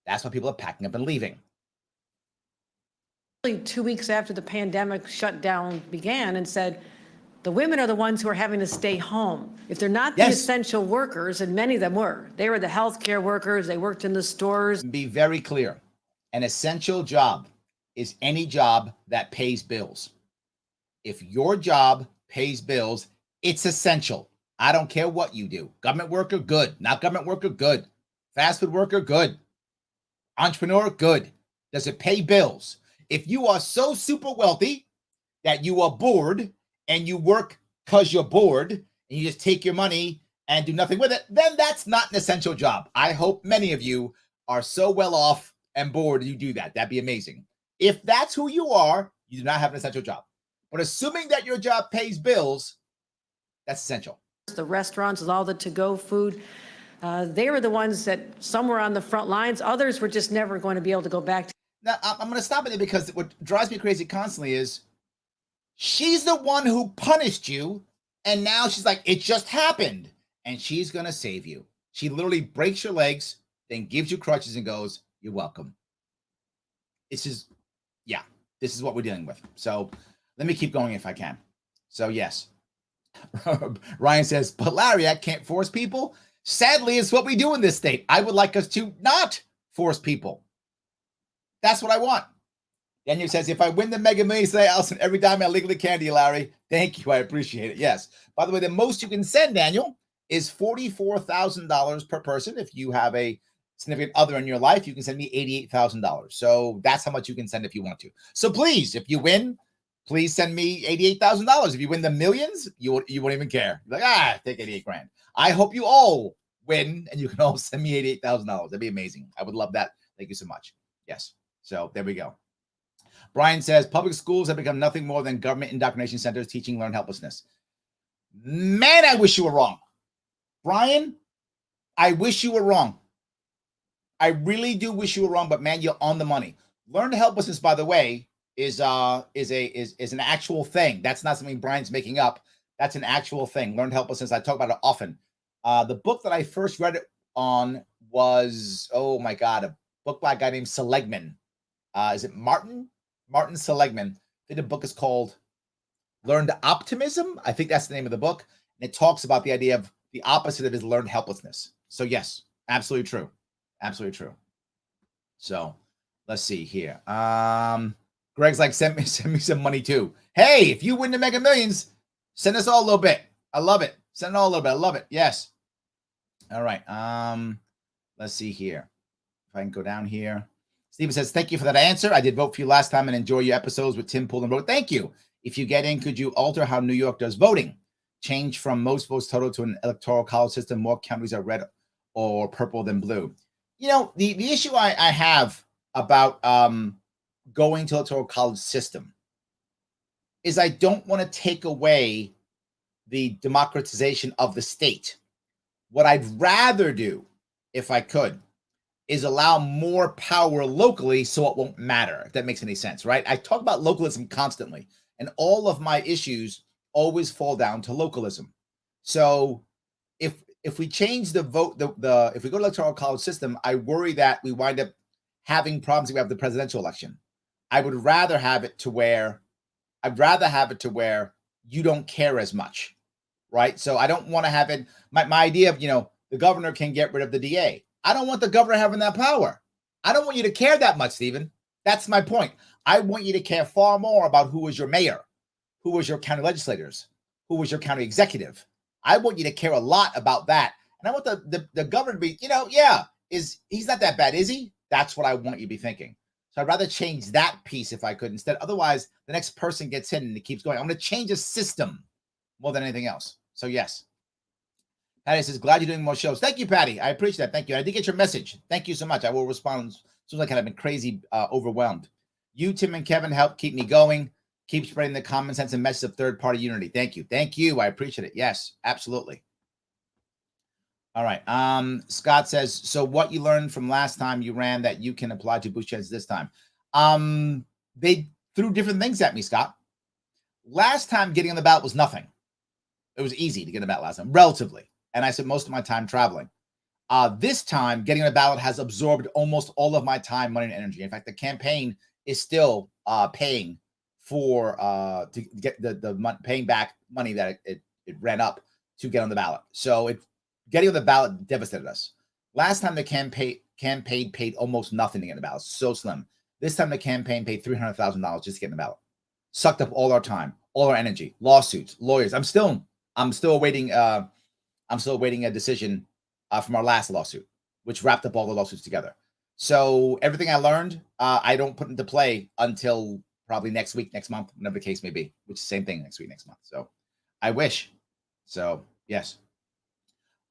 That's why people are packing up and leaving. 2 weeks after the pandemic shutdown began and said, the women are the ones who are having to stay home. If they're not the essential workers, and many of them were, they were the healthcare workers, they worked in the stores. Be very clear. An essential job is any job that pays bills. If your job pays bills, it's essential. I don't care what you do. Government worker, good. Not government worker, good. Fast food worker, good. Entrepreneur, good. Does it pay bills? If you are so super wealthy that you are bored and you work because you're bored and you just take your money and do nothing with it, then that's not an essential job. I hope many of you are so well off and bored you do that. That'd be amazing. If that's who you are, you do not have an essential job. But assuming that your job pays bills, that's essential. The restaurants with all the to-go food, they were the ones that some were on the front lines. Others were just never going to be able to go back to. Now, I'm going to stop it because what drives me crazy constantly is she's the one who punished you. And now she's like, it just happened. And she's going to save you. She literally breaks your legs, then gives you crutches and goes, you're welcome. This is what we're dealing with. So let me keep going if I can. So yes, Ryan says, but Larry, I can't force people. Sadly, it's what we do in this state. I would like us to not force people. That's what I want. Daniel says, if I win the Mega Millions today, I'll send every dime I legally can to you, Larry. Thank you. I appreciate it. Yes. By the way, the most you can send, Daniel, is $44,000 per person. If you have a significant other in your life, you can send me $88,000. So that's how much you can send if you want to. So please, if you win, please send me $88,000. If you win the millions, you won't even care. You're like, take 88 grand. I hope you all win and you can all send me $88,000. That'd be amazing. I would love that. Thank you so much. Yes. So there we go. Brian says, public schools have become nothing more than government indoctrination centers teaching learned helplessness. Man, I wish you were wrong. Brian, I wish you were wrong. I really do wish you were wrong, but man, you're on the money. Learned helplessness, by the way, is an actual thing. That's not something Brian's making up. That's an actual thing. Learned helplessness. I talk about it often. The book that I first read it on was, oh my God, a book by a guy named Seligman. Is it Martin Seligman? I think the book is called Learned Optimism. I think that's the name of the book. And it talks about the idea of the opposite of his learned helplessness. So yes, absolutely true. Absolutely true. So let's see here. Greg's like, send me some money too. Hey, if you win the Mega Millions, send us all a little bit. I love it. Send it all a little bit. I love it. Yes. All right. Let's see here. If I can go down here. Steven says, thank you for that answer. I did vote for you last time and enjoy your episodes with Tim Pool and Road. Thank you. If you get in, could you alter how New York does voting? Change from most votes total to an electoral college system. More counties are red or purple than blue. You know, the issue I have about going to electoral college system is I don't want to take away the democratization of the state. What I'd rather do, if I could, is allow more power locally so it won't matter, if that makes any sense, right? I talk about localism constantly, and all of my issues always fall down to localism. So if we change the vote, if we go to electoral college system, I worry that we wind up having problems if we have the presidential election. I would rather have it to where you don't care as much, right? So I don't want to have it. My idea of, the governor can get rid of the DA. I don't want the governor having that power. I don't want you to care that much, Stephen. That's my point. I want you to care far more about who was your mayor, who was your county legislators, who was your county executive. I want you to care a lot about that. And I want the governor to be, he's not that bad, is he? That's what I want you to be thinking. So I'd rather change that piece if I could instead. Otherwise, the next person gets in and it keeps going. I'm going to change a system more than anything else. So yes. Patty says, glad you're doing more shows. Thank you, Patty. I appreciate that. Thank you. I did get your message. Thank you so much. I will respond as soon as I can. I've been crazy overwhelmed. You, Tim, and Kevin help keep me going. Keep spreading the common sense and message of third-party unity. Thank you. Thank you. I appreciate it. Yes, absolutely. All right. Scott says, so what you learned from last time you ran that you can apply to boost chances this time? They threw different things at me, Scott. Last time getting on the ballot was nothing. It was easy to get on the ballot last time, relatively. And I spent most of my time traveling. This time, getting on the ballot has absorbed almost all of my time, money, and energy. In fact, the campaign is still paying for to get paying back money that it ran up to get on the ballot. So getting on the ballot devastated us. Last time the campaign paid almost nothing to get on the ballot. So slim. This time the campaign paid $300,000 just to get on the ballot. Sucked up all our time, all our energy, lawsuits, lawyers. I'm still awaiting a decision from our last lawsuit, which wrapped up all the lawsuits together. So everything I learned, I don't put into play until probably next week, next month, whatever the case may be, which is the same thing next week, next month. So I wish. So yes.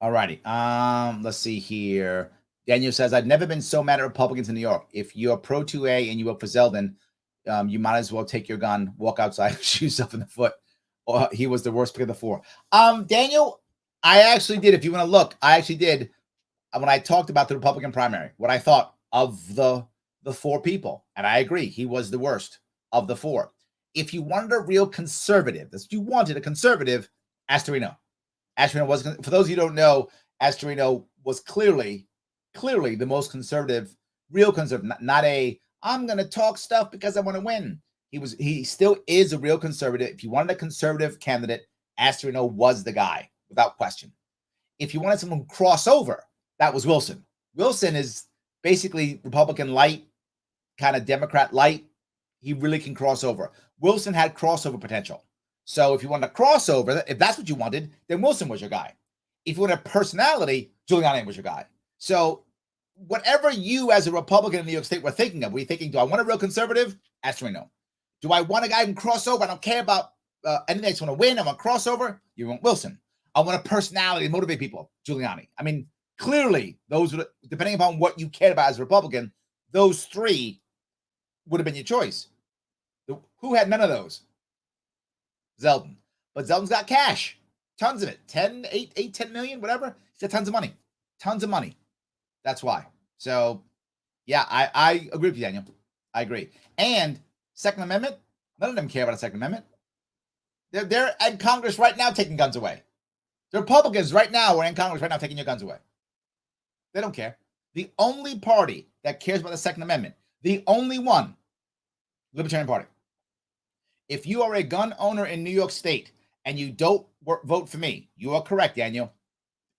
All righty. Let's see here. Daniel says, I've never been so mad at Republicans in New York. If you're pro 2A and you vote for Zeldin, you might as well take your gun, walk outside, shoot yourself in the foot. Or he was the worst pick of the four. Daniel, I actually did. If you want to look, I actually did when I talked about the Republican primary, what I thought of the four people. And I agree. He was the worst of the four. If you wanted a real conservative, if you wanted a conservative, Astorino. Astorino was, for those of you who don't know, Astorino was clearly the most conservative, real conservative, not a, I'm going to talk stuff because I want to win. He still is a real conservative. If you wanted a conservative candidate, Astorino was the guy, without question. If you wanted someone to cross over, that was Wilson. Wilson is basically Republican light, kind of Democrat light. He really can cross over. Wilson had crossover potential. So if you wanted a crossover, if that's what you wanted, then Wilson was your guy. If you want a personality, Giuliani was your guy. So whatever you as a Republican in New York State were thinking of, were you thinking, do I want a real conservative? Answer me no. Do I want a guy who can cross over? I don't care about anything. I just want to win. I want crossover. You want Wilson. I want a personality to motivate people. Giuliani. I mean, clearly, those would, depending upon what you cared about as a Republican, those three would have been your choice. Who had none of those? Zeldin. But Zeldin's got cash. Tons of it. 10 million, whatever. He's got tons of money. Tons of money. That's why. So, yeah, I agree with you, Daniel. I agree. And Second Amendment, none of them care about a Second Amendment. They're in Congress right now taking guns away. The Republicans right now are in Congress right now taking your guns away. They don't care. The only party that cares about the Second Amendment, the only one, Libertarian Party. If you are a gun owner in New York State and you don't vote for me, you are correct, Daniel.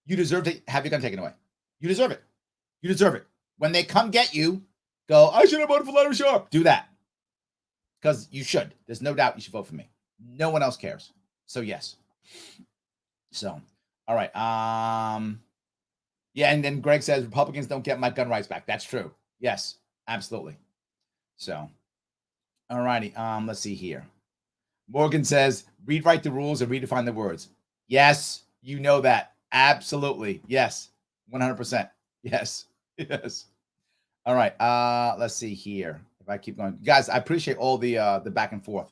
You deserve to have your gun taken away. You deserve it. You deserve it. When they come get you, go, I should have voted for Larry Sharpe. Do that. Because you should. There's no doubt you should vote for me. No one else cares. So, yes. So, all right. Yeah, and then Greg says Republicans don't get my gun rights back. That's true. Yes, absolutely. So, all righty. Let's see here. Morgan says, rewrite the rules and redefine the words. Yes, you know that. Absolutely. Yes. 100%. Yes. Yes. All right. Let's see here. If I keep going. Guys, I appreciate all the back and forth.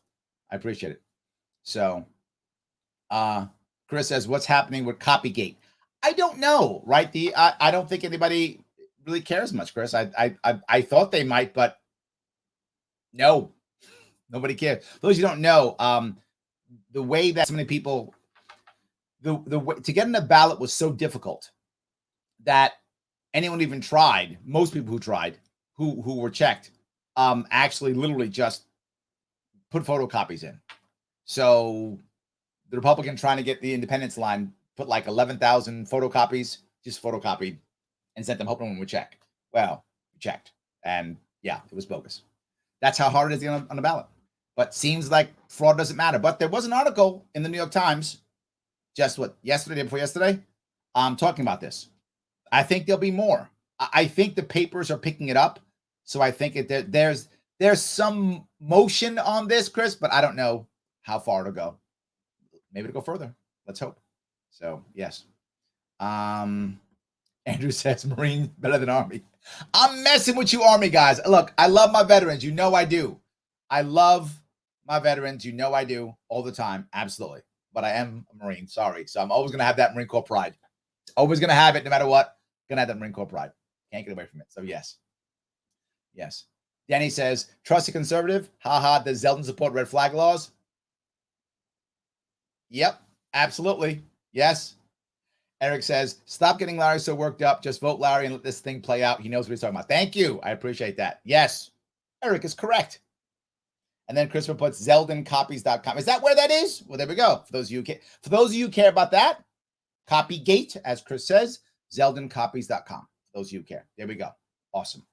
I appreciate it. So, Chris says, what's happening with Copygate? I don't know, right? I don't think anybody really cares much, Chris. I thought they might, but no, nobody cares. Those you don't know, the way that so many people, the way to get in the ballot was so difficult that anyone even tried. Most people who tried, who were checked, actually literally just put photocopies in. So the Republican trying to get the independence line put like 11,000 photocopies, just photocopied and sent them hoping one would check. Well, checked. And yeah, it was bogus. That's how hard it is to get on the ballot. But seems like fraud doesn't matter. But there was an article in the New York Times, just yesterday, day before yesterday, talking about this. I think there'll be more. I think the papers are picking it up. So I think there's some motion on this, Chris, but I don't know how far it'll go. Maybe it'll go further. Let's hope. So, yes. Andrew says Marine better than Army. I'm messing with you, Army guys. Look, I love my veterans. You know I do. I love my veterans. You know I do all the time. Absolutely. But I am a Marine. Sorry. So I'm always going to have that Marine Corps pride. Always going to have it no matter what. Going to have that Marine Corps pride. Can't get away from it. So, yes. Yes. Danny says, trust a conservative. Haha, does Zeldin support red flag laws? Yep. Absolutely. Yes. Eric says, stop getting Larry so worked up. Just vote Larry and let this thing play out. He knows what he's talking about. Thank you. I appreciate that. Yes. Eric is correct. And then Christopher puts zeldincopies.com. Is that where that is? Well, there we go. For those of you who care about that, Copygate, as Chris says, zeldincopies.com. For those of you who care. There we go. Awesome.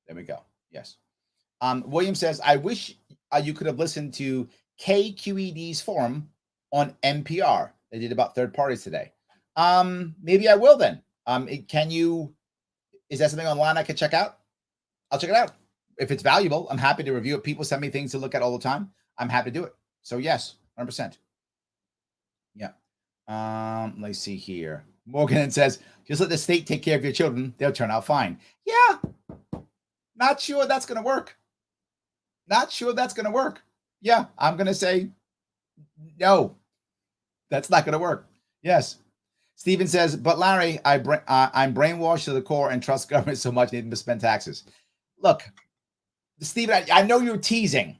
There we go. Yes. William says, I wish you could have listened to KQED's forum on NPR. They did about third parties today. Maybe I will then. Is that something online I can check out? I'll check it out. If it's valuable, I'm happy to review it. People send me things to look at all the time. I'm happy to do it. So yes, 100%. Yeah. Let's see here. Morgan says, just let the state take care of your children. They'll turn out fine. Yeah. Not sure that's going to work. Not sure that's going to work. Yeah. I'm going to say, no, that's not going to work. Yes. Steven says, but Larry, I'm brainwashed to the core and trust government so much I need to spend taxes. Look, Steven, I know you're teasing,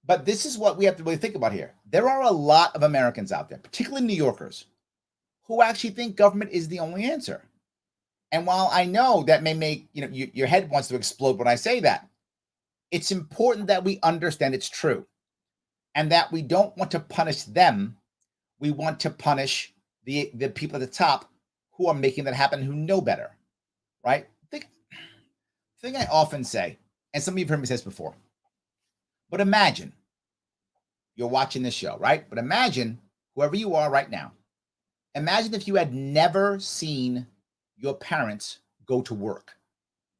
but this is what we have to really think about here. There are a lot of Americans out there, particularly New Yorkers, who actually think government is the only answer. And while I know that may make, your head wants to explode when I say that, it's important that we understand it's true and that we don't want to punish them. We want to punish the people at the top who are making that happen, who know better, right? The thing I often say, and some of you have heard me say this before, but imagine you're watching this show, right? But imagine whoever you are right now, Imagine if you had never seen your parents go to work.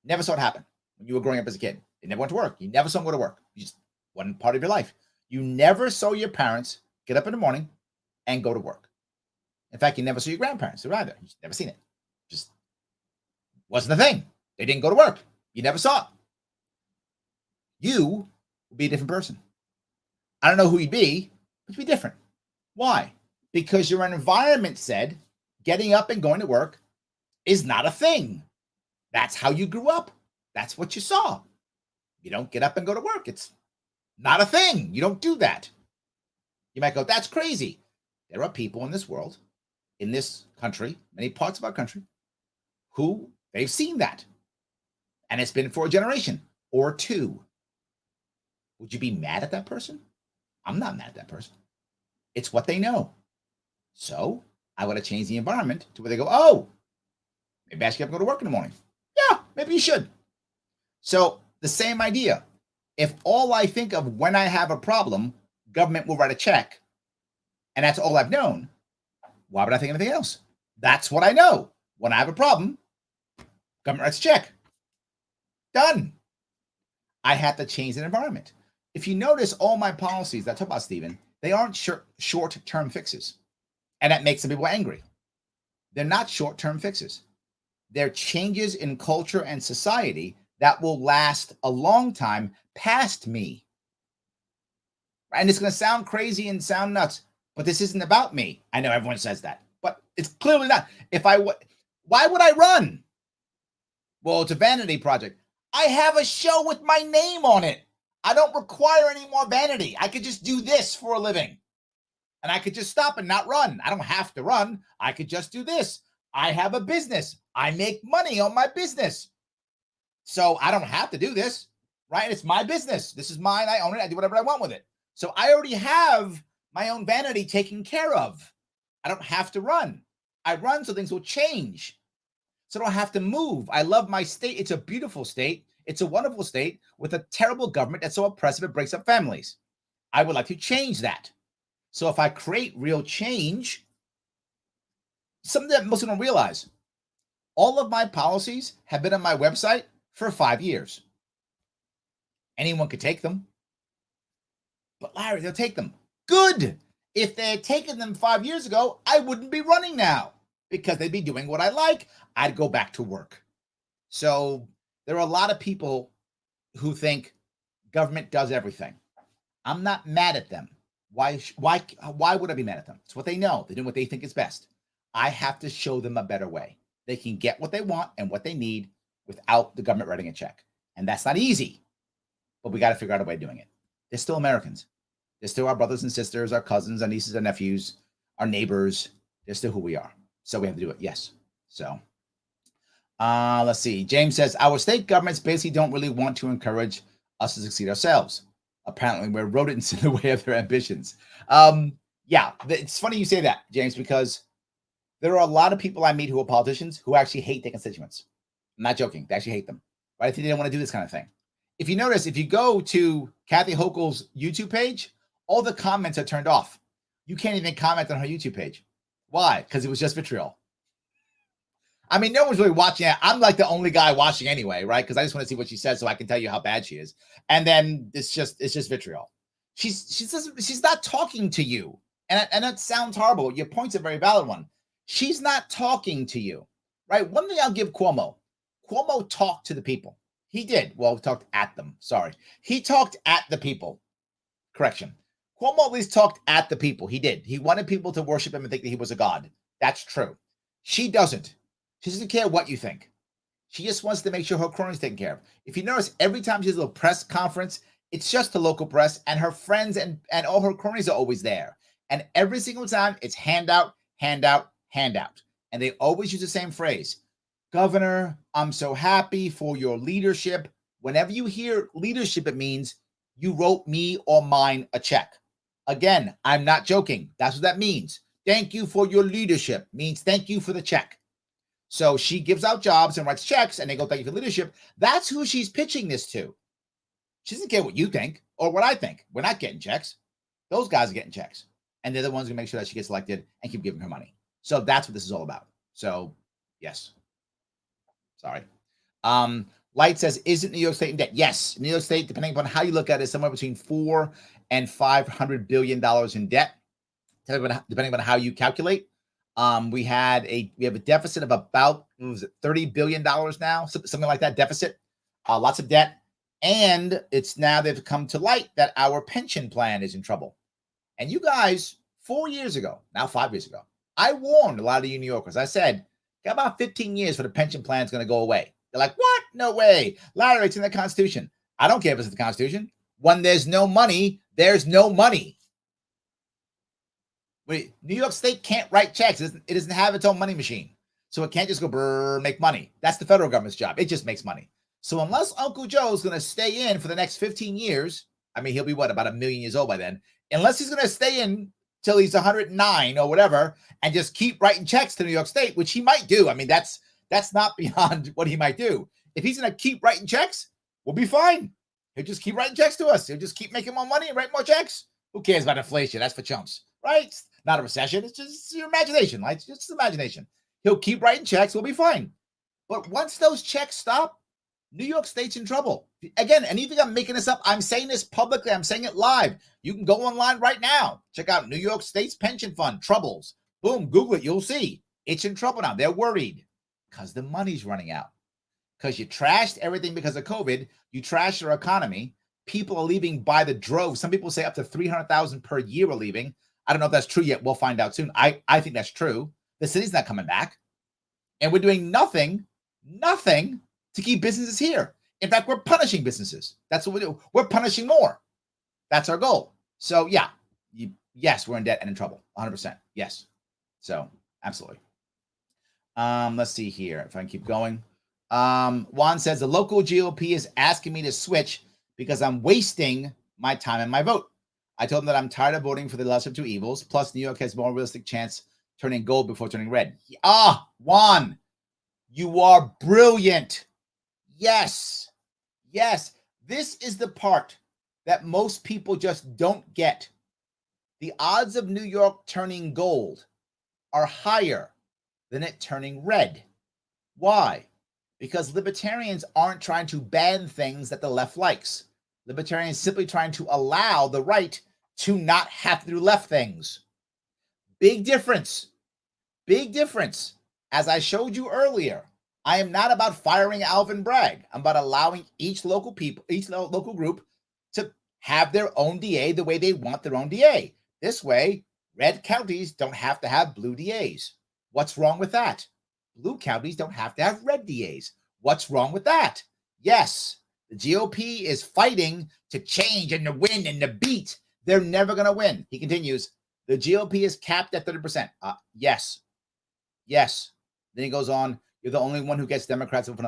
Never saw it happen when you were growing up as a kid. They never went to work. You never saw them go to work. You just wasn't part of your life. You never saw your parents get up in the morning and go to work. In fact, you never saw your grandparents do either. You just never seen it. Just wasn't a thing. They didn't go to work. You never saw it. You would be a different person. I don't know who you'd be, but you'd be different. Why? Because your environment said getting up and going to work is not a thing. That's how you grew up. That's what you saw. You don't get up and go to work. It's not a thing. You don't do that. You might go, that's crazy. There are people in this world, in this country, many parts of our country, who they've seen that. And it's been for a generation or two. Would you be mad at that person? I'm not mad at that person. It's what they know. So I want to change the environment to where they go, oh, maybe I should get up and go to work in the morning. Yeah, maybe you should. So the same idea. If all I think of when I have a problem, government will write a check, and that's all I've known, why would I think anything else? That's what I know. When I have a problem, government writes a check. Done. I have to change the environment. If you notice, all my policies that I talk about, Stephen, they aren't short-term fixes. And that makes some people angry. They're not short-term fixes. They're changes in culture and society that will last a long time past me. And it's going to sound crazy and sound nuts, but this isn't about me. I know everyone says that, but it's clearly not. Why would I run? Well, it's a vanity project. I have a show with my name on it. I don't require any more vanity. I could just do this for a living. And I could just stop and not run. I don't have to run. I could just do this. I have a business. I make money on my business. So I don't have to do this, right? It's my business. This is mine. I own it. I do whatever I want with it. So I already have my own vanity taken care of. I don't have to run. I run so things will change. So I don't have to move. I love my state. It's a beautiful state. It's a wonderful state with a terrible government that's so oppressive it breaks up families. I would like to change that. So if I create real change, something that most people don't realize, all of my policies have been on my website for 5 years. Anyone could take them. But Larry, they'll take them. Good. If they had taken them 5 years ago, I wouldn't be running now because they'd be doing what I like. I'd go back to work. So there are a lot of people who think government does everything. I'm not mad at them. Why would I be mad at them? It's what they know. They're doing what they think is best. I have to show them a better way. They can get what they want and what they need without the government writing a check. And that's not easy, but we got to figure out a way of doing it. They're still Americans. They're still our brothers and sisters, our cousins, our nieces and nephews, our neighbors. They're still who we are. So we have to do it. Yes. So let's see. James says, our state governments basically don't really want to encourage us to succeed ourselves. Apparently, we're rodents in the way of their ambitions. Yeah, it's funny you say that, James, because there are a lot of people I meet who are politicians who actually hate their constituents. I'm not joking. They actually hate them. Right? I think they don't want to do this kind of thing. If you notice, if you go to Kathy Hochul's YouTube page, all the comments are turned off. You can't even comment on her YouTube page. Why? Because it was just vitriol. I mean, no one's really watching it. I'm like the only guy watching anyway, right? Because I just want to see what she says so I can tell you how bad she is. And then it's just vitriol. She's not talking to you. And that sounds horrible. Your point's a very valid one. She's not talking to you, right? One thing I'll give Cuomo. Cuomo talked to the people. He did. Well, he talked at them. Sorry. He talked at the people. Correction. Cuomo at least talked at the people. He did. He wanted people to worship him and think that he was a god. That's true. She doesn't. She doesn't care what you think. She just wants to make sure her cronies taken care of. If you notice, every time she has a little press conference, it's just the local press, and her friends and all her cronies are always there. And every single time, it's handout, handout, handout. And they always use the same phrase. Governor, I'm so happy for your leadership. Whenever you hear leadership, it means you wrote me or mine a check. Again, I'm not joking. That's what that means. Thank you for your leadership means thank you for the check. So she gives out jobs and writes checks, and they go, thank you for leadership. That's who she's pitching this to. She doesn't care what you think or what I think. We're not getting checks. Those guys are getting checks. And they're the ones who make sure that she gets elected and keep giving her money. So that's what this is all about. So yes. Sorry. Light says, isn't New York State in debt? Yes. New York State, depending upon how you look at it, is somewhere between $400 and $500 billion in debt, depending on how you calculate. We have a deficit of about, what was it, $30 billion now, something like that deficit, lots of debt. And it's now they've come to light that our pension plan is in trouble. And you guys, 4 years ago, now 5 years ago, I warned a lot of you New Yorkers. I said, got about 15 years for the pension plan is going to go away. They're like, what? No way. Larry, it's in the Constitution. I don't care if it's in the Constitution. When there's no money, there's no money. Wait, New York State can't write checks. It doesn't have its own money machine. So it can't just go brrr, make money. That's the federal government's job. It just makes money. So unless Uncle Joe's going to stay in for the next 15 years, I mean, he'll be what, about 1 million years old by then. Unless he's going to stay in till he's 109 or whatever and just keep writing checks to New York State, which he might do. I mean, that's not beyond what he might do. If he's going to keep writing checks, we'll be fine. He'll just keep writing checks to us. He'll just keep making more money and write more checks. Who cares about inflation? That's for chumps, right? It's not a recession. It's just your imagination, right? It's just imagination. He'll keep writing checks. We'll be fine. But once those checks stop, New York State's in trouble. Again, and even I'm making this up, I'm saying this publicly. I'm saying it live. You can go online right now. Check out New York State's pension fund troubles. Boom, Google it. You'll see. It's in trouble now. They're worried because the money's running out. Because you trashed everything because of COVID. You trashed your economy. People are leaving by the drove. Some people say up to 300,000 per year are leaving. I don't know if that's true yet. We'll find out soon. I think that's true. The city's not coming back. And we're doing nothing to keep businesses here. In fact, we're punishing businesses. That's what we do. We're punishing more. That's our goal. So yeah, yes, we're in debt and in trouble. 100%. Yes. So absolutely. Let's see here if I can keep going. Juan says the local GOP is asking me to switch because I'm wasting my time and my vote. I told them that I'm tired of voting for the lesser of two evils. Plus, New York has more realistic chance turning gold before turning red. Juan, you are brilliant. Yes. This is the part that most people just don't get. The odds of New York turning gold are higher than it turning red. Why? Because libertarians aren't trying to ban things that the left likes. Libertarians simply trying to allow the right to not have to do left things. Big difference. As I showed you earlier, I am not about firing Alvin Bragg. I'm about allowing each local group to have their own DA the way they want their own DA. This way, red counties don't have to have blue DAs. What's wrong with that? Blue counties don't have to have red DAs. What's wrong with that? Yes, the GOP is fighting to change and to win and to beat. They're never going to win. He continues, the GOP is capped at 30%. Yes. Then he goes on, you're the only one who gets Democrats of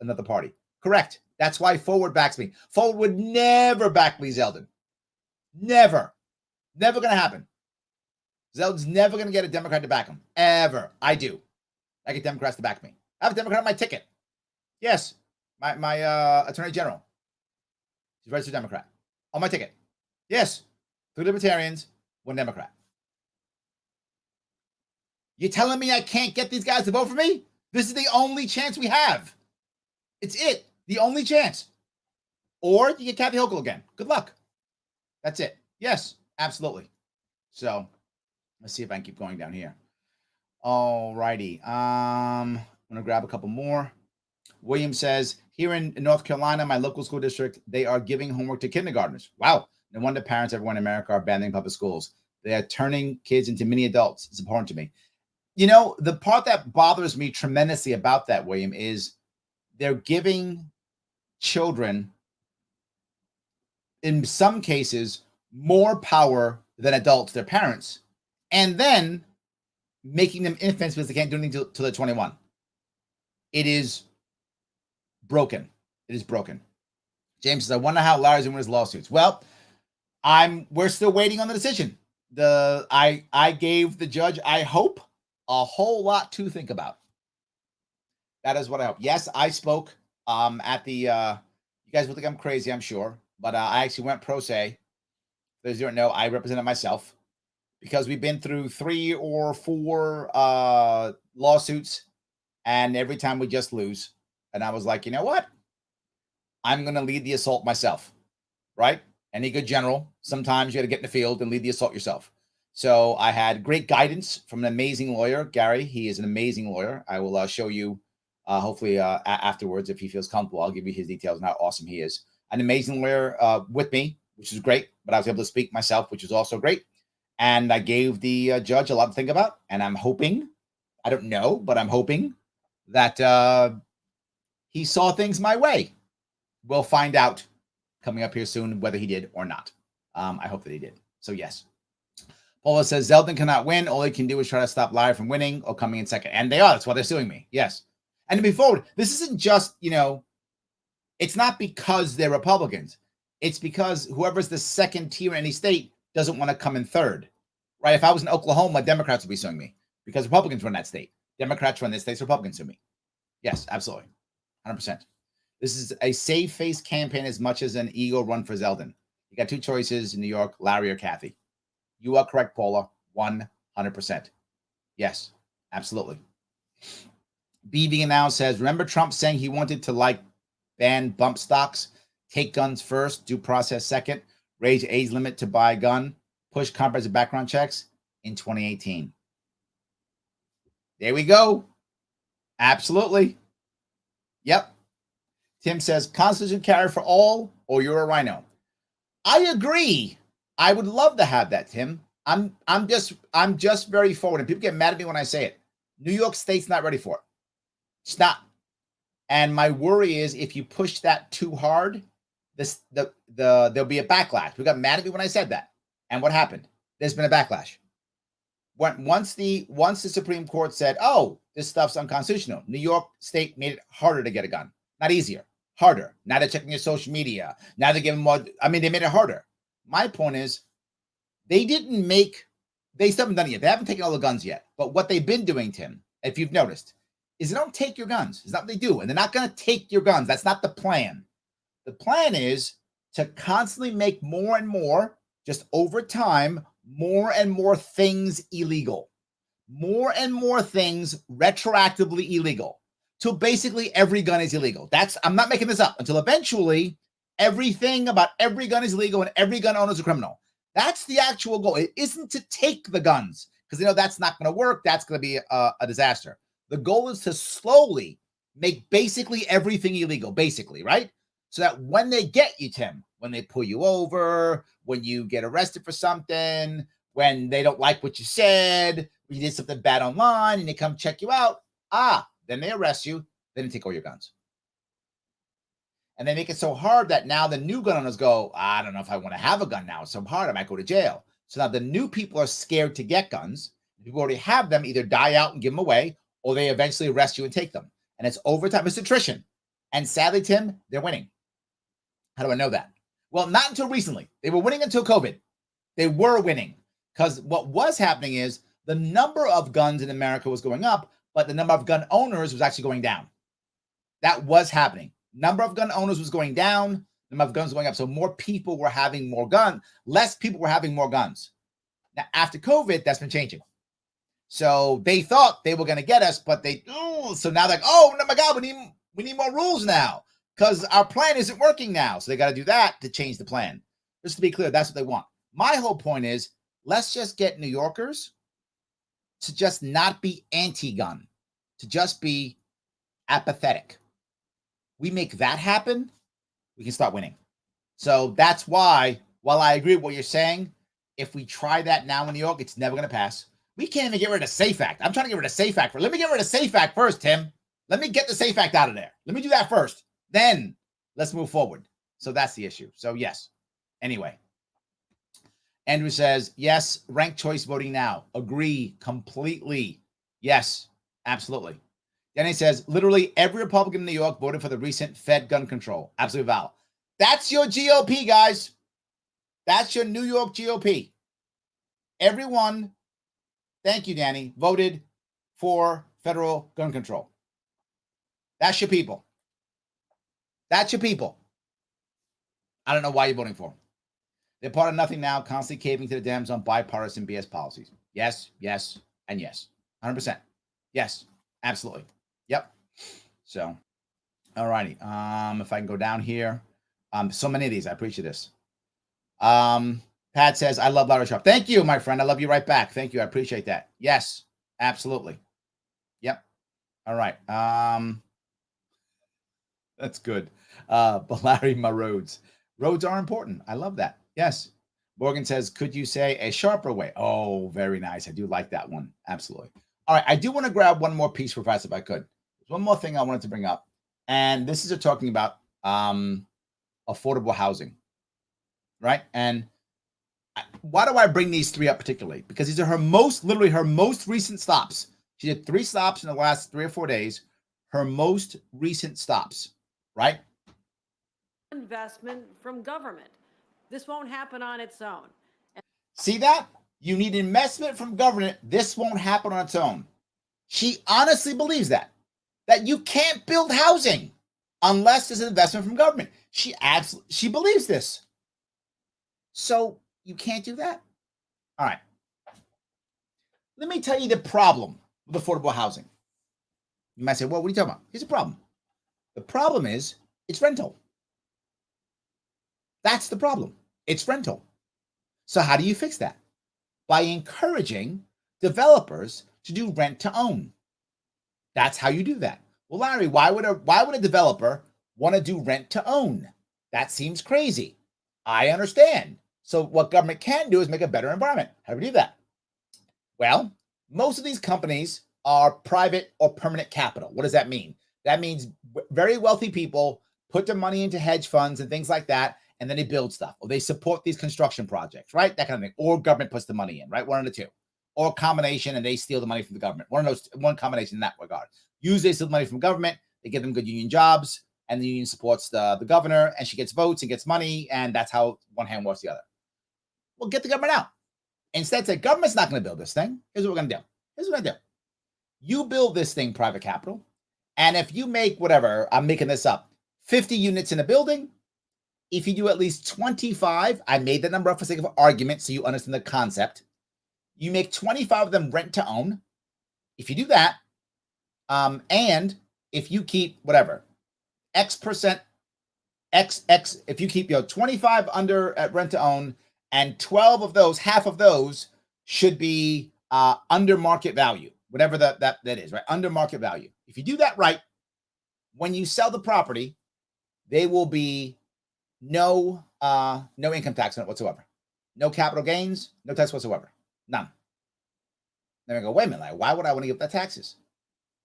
another party. Correct. That's why Forward backs me. Forward would never back Lee Zeldin. Never going to happen. Zeldin's never going to get a Democrat to back him. Ever. I do. I get Democrats to back me. I have a Democrat on my ticket. Yes. My attorney general. He's a registered Democrat. On my ticket. Yes. 3 Libertarians, 1 Democrat. You're telling me I can't get these guys to vote for me? This is the only chance we have. It's it. The only chance. Or you get Kathy Hochul again. Good luck. That's it. Yes, absolutely. So let's see if I can keep going down here. All righty. I'm going to grab a couple more. William says, here in North Carolina, my local school district, they are giving homework to kindergartners. Wow. No wonder parents everywhere in America are abandoning public schools. They are turning kids into mini adults. It's important to me. You know, the part that bothers me tremendously about that, William, is they're giving children, in some cases, more power than adults, their parents, and then making them infants because they can't do anything till they're 21. It is broken. It is broken. James says, I wonder how Larry's going to win his lawsuits. Well, we're still waiting on the decision. I gave the judge, I hope, a whole lot to think about. That is what I hope. Yes, I spoke at the, you guys will think I'm crazy, I'm sure, but I actually went pro se. Those who don't know, I represented myself because we've been through 3 or 4 lawsuits, and every time we just lose. And I was like, you know what? I'm going to lead the assault myself, right? Any good general, sometimes you got to get in the field and lead the assault yourself. So I had great guidance from an amazing lawyer, Gary. He is an amazing lawyer. I will show you hopefully afterwards if he feels comfortable. I'll give you his details on how awesome he is. An amazing lawyer with me, which is great, but I was able to speak myself, which was also great. And I gave the judge a lot to think about, and I'm hoping, I don't know, but I'm hoping that he saw things my way. We'll find out coming up here soon whether he did or not. I hope that he did. So yes. Paula says Zeldin cannot win. All he can do is try to stop Larry from winning or coming in second. And they are. That's why they're suing me. Yes. And to be forward, this isn't just, it's not because they're Republicans. It's because whoever's the second tier in any state doesn't want to come in third. Right? If I was in Oklahoma, Democrats would be suing me because Republicans run that state. Democrats run this state, Republicans sue me. Yes, absolutely. 100%. This is a save-face campaign as much as an ego run for Zeldin. You got 2 choices in New York, Larry or Kathy. You are correct, Paula, 100%. Yes, absolutely. BV now says, remember Trump saying he wanted to ban bump stocks, take guns first, due process second, raise age limit to buy a gun, push comprehensive background checks in 2018. There we go. Absolutely. Yep. Tim says, Constitution carry for all, or you're a rhino. I agree. I would love to have that, Tim. I'm just very forward, and people get mad at me when I say it. New York State's not ready for it. It's not. And my worry is if you push that too hard, there'll be a backlash. People got mad at me when I said that. And what happened? There's been a backlash. Once the Supreme Court said, oh, this stuff's unconstitutional, New York State made it harder to get a gun. Not easier, harder. Now they're checking your social media. Now they're giving more. They made it harder. My point is, they still haven't done it yet. They haven't taken all the guns yet. But what they've been doing, Tim, if you've noticed, is they don't take your guns. It's not what they do. And they're not going to take your guns. That's not the plan. The plan is to constantly make more and more, just over time, more and more things illegal. More and more things retroactively illegal. Till basically every gun is illegal. I'm not making this up. Until eventually everything about every gun is illegal and every gun owner is a criminal. That's the actual goal. It isn't to take the guns because that's not going to work. That's going to be a disaster. The goal is to slowly make basically everything illegal, basically, right? So that when they get you, Tim, when they pull you over, when you get arrested for something, when they don't like what you said, when you did something bad online and they come check you out, then they arrest you, then they take all your guns. And they make it so hard that now the new gun owners go, I don't know if I want to have a gun now. It's so hard, I might go to jail. So now the new people are scared to get guns. The people who already have them either die out and give them away, or they eventually arrest you and take them. And it's overtime. It's attrition. And sadly, Tim, they're winning. How do I know that? Well, not until recently. They were winning until COVID. They were winning. Because what was happening is the number of guns in America was going up, but the number of gun owners was actually going down. That was happening. Number of gun owners was going down. Number of guns going up. So more people were having more guns. Less people were having more guns. Now, after COVID, that's been changing. So they thought they were going to get us, but so now they're like, oh my God, we need more rules now because our plan isn't working now. So they got to do that to change the plan. Just to be clear, that's what they want. My whole point is, let's just get New Yorkers to just not be anti-gun, to just be apathetic. We make that happen, we can start winning. So that's why, while I agree with what you're saying, if we try that now in New York, it's never going to pass. We can't even get rid of SAFE Act. I'm trying to get rid of SAFE Act. Let me get rid of SAFE Act first, Tim. Let me get the SAFE Act out of there. Let me do that first. Then let's move forward. So that's the issue. So yes. Anyway. Andrew says, yes, ranked choice voting now. Agree completely. Yes, absolutely. Danny says, literally every Republican in New York voted for the recent Fed gun control. Absolutely valid. That's your GOP, guys. That's your New York GOP. Everyone, thank you, Danny, voted for federal gun control. That's your people. That's your people. I don't know why you're voting for them. They're part of nothing now, constantly caving to the Dems on bipartisan BS policies. Yes, yes, and yes. 100%. Yes, absolutely. Yep. So, all righty. If I can go down here. So many of these. I appreciate this. Pat says, I love Larry Sharpe. Thank you, my friend. I love you right back. Thank you. I appreciate that. Yes, absolutely. Yep. All right. That's good. But Larry, my roads. Roads are important. I love that. Yes. Morgan says, could you say a sharper way? Oh, very nice. I do like that one. Absolutely. All right. I do want to grab one more piece for us if I could. There's one more thing I wanted to bring up. And this is talking about affordable housing. Right. And why do I bring these three up particularly? Because these are literally her most recent stops. She did 3 stops in the last 3 or 4 days. Her most recent stops. Right. Investment from government. This won't happen on its own. See that? You need investment from government. This won't happen on its own. She honestly believes that you can't build housing unless there's an investment from government. She believes this. So you can't do that. All right. Let me tell you the problem with affordable housing. You might say, well, what are you talking about? Here's the problem. The problem is it's rental. That's the problem. It's rental. So how do you fix that? By encouraging developers to do rent to own. That's how you do that. Well, Larry, why would a developer want to do rent to own? That seems crazy. I understand. So what government can do is make a better environment. How do we do that? Well, most of these companies are private or permanent capital. What does that mean? That means very wealthy people put their money into hedge funds and things like that, and then they build stuff, or they support these construction projects, right? That kind of thing. Or government puts the money in, right? One of the two. Or a combination, and they steal the money from the government. One combination in that regard. Usually they steal the money from government, they give them good union jobs, and the union supports the governor, and she gets votes and gets money, and that's how one hand washes the other. Well, get the government out. Instead, say, government's not going to build this thing. Here's what we're going to do. Here's what I do. You build this thing, private capital, and if you make whatever, I'm making this up, 50 units in a building, if you do at least 25, I made that number up for sake of argument so you understand the concept. You make 25 of them rent to own. If you do that, and if you keep whatever, X%, if you keep 25 under at rent to own, and 12 of those, half of those should be under market value, whatever that is, right? Under market value. If you do that right, when you sell the property, they will be no income tax on it whatsoever. No capital gains, no tax whatsoever. None. Then I go, wait a minute, like, why would I want to give that taxes?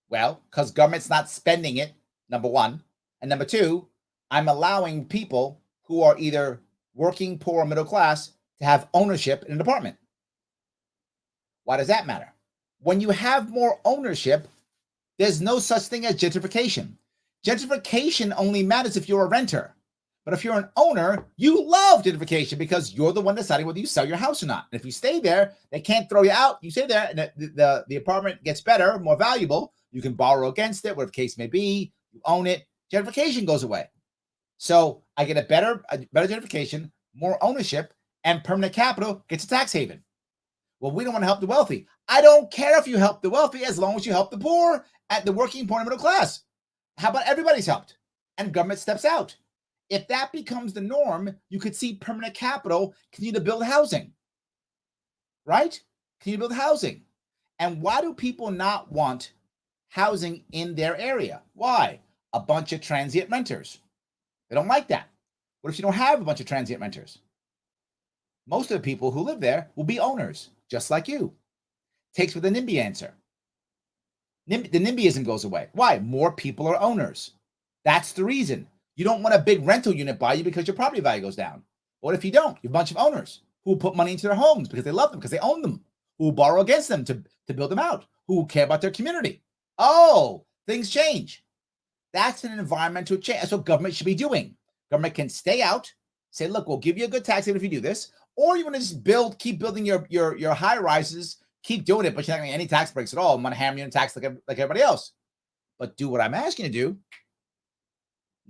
Well, because government's not spending it, number one. And number two, I'm allowing people who are either working, poor, or middle class to have ownership in an apartment. Why does that matter? When you have more ownership, there's no such thing as gentrification. Gentrification only matters if you're a renter. But if you're an owner, you love gentrification because you're the one deciding whether you sell your house or not. And if you stay there, they can't throw you out. You stay there, and the apartment gets better, more valuable. You can borrow against it, whatever the case may be. You own it. Gentrification goes away. So I get a better gentrification, more ownership, and permanent capital gets a tax haven. Well, we don't want to help the wealthy. I don't care if you help the wealthy as long as you help the poor, at the working poor and middle class. How about everybody's helped and government steps out? If that becomes the norm, you could see permanent capital continue to build housing, right? Continue to build housing. And why do people not want housing in their area? Why? A bunch of transient renters. They don't like that. What if you don't have a bunch of transient renters? Most of the people who live there will be owners, just like you. Takes with the NIMBY answer. The NIMBYism goes away. Why? More people are owners. That's the reason. You don't want a big rental unit by you because your property value goes down. What if you don't? You have a bunch of owners who will put money into their homes because they love them, because they own them, who will borrow against them to build them out, who will care about their community. Oh, things change. That's an environmental change. That's what government should be doing. Government can stay out, say, look, we'll give you a good tax haven if you do this, or you want to just keep building your high rises, keep doing it, but you're not going to get any tax breaks at all. I'm going to hammer you in tax like everybody else. But do what I'm asking you to do.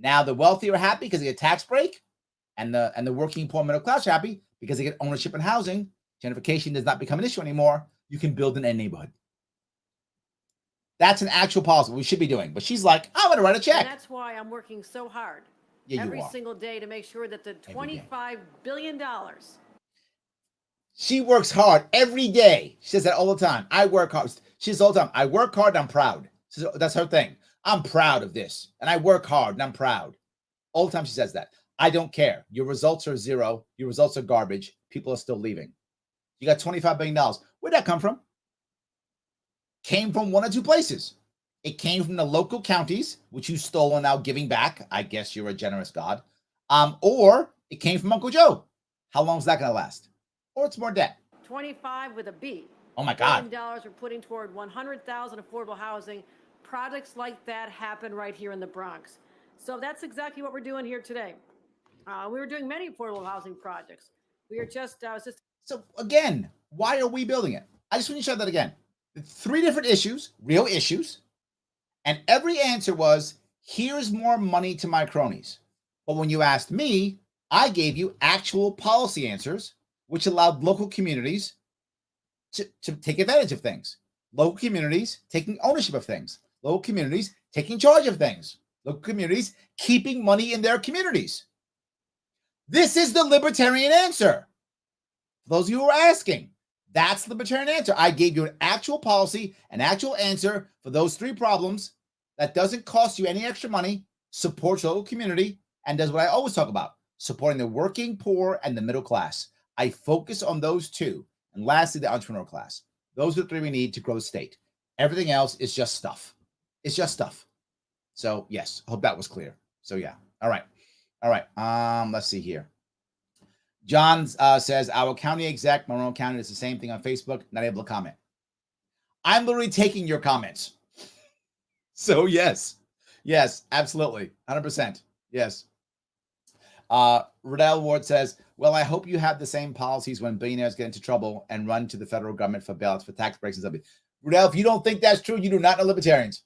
Now the wealthy are happy because they get a tax break, and the working poor middle class are happy because they get ownership in housing, gentrification does not become an issue anymore. You can build in any neighborhood. That's an actual policy we should be doing. But she's like, I'm going to write a check. And that's why I'm working so hard every single day to make sure that the $25 billion. She works hard every day. She says that all the time. I work hard. She says all the time, I work hard and I'm proud. So that's her thing. I'm proud of this. And I work hard and I'm proud. All the time she says that. I don't care. Your results are zero. Your results are garbage. People are still leaving. You got $25 billion. Where'd that come from? Came from one or two places. It came from the local counties, which you stole and now giving back. I guess you're a generous God. Or it came from Uncle Joe. How long is that going to last? Or it's more debt. 25 with a B. Oh my God. $1 we're putting toward 100,000 affordable housing. Projects like that happen right here in the Bronx. So that's exactly what we're doing here today. We were doing many affordable housing projects. We are just, So again, why are we building it? I just want to show that again. 3 different issues, real issues. And every answer was, here's more money to my cronies. But when you asked me, I gave you actual policy answers, which allowed local communities to take advantage of things. Local communities taking ownership of things. Local communities taking charge of things. Local communities keeping money in their communities. This is the libertarian answer. For those of you who are asking, that's the libertarian answer. I gave you an actual policy, an actual answer for those 3 problems that doesn't cost you any extra money, supports your local community, and does what I always talk about, supporting the working poor and the middle class. I focus on those 2. And lastly, the entrepreneur class. Those are the 3 we need to grow the state. Everything else is just stuff. It's just stuff. So yes, I hope that was clear. So yeah. All right. Let's see here. John says, our county exec, Monroe County, does the same thing on Facebook. Not able to comment. I'm literally taking your comments. So yes, absolutely. 100%. Yes. Riddell Ward says, well, I hope you have the same policies when billionaires get into trouble and run to the federal government for bailouts, for tax breaks and stuff. Riddell, if you don't think that's true, you do not know libertarians.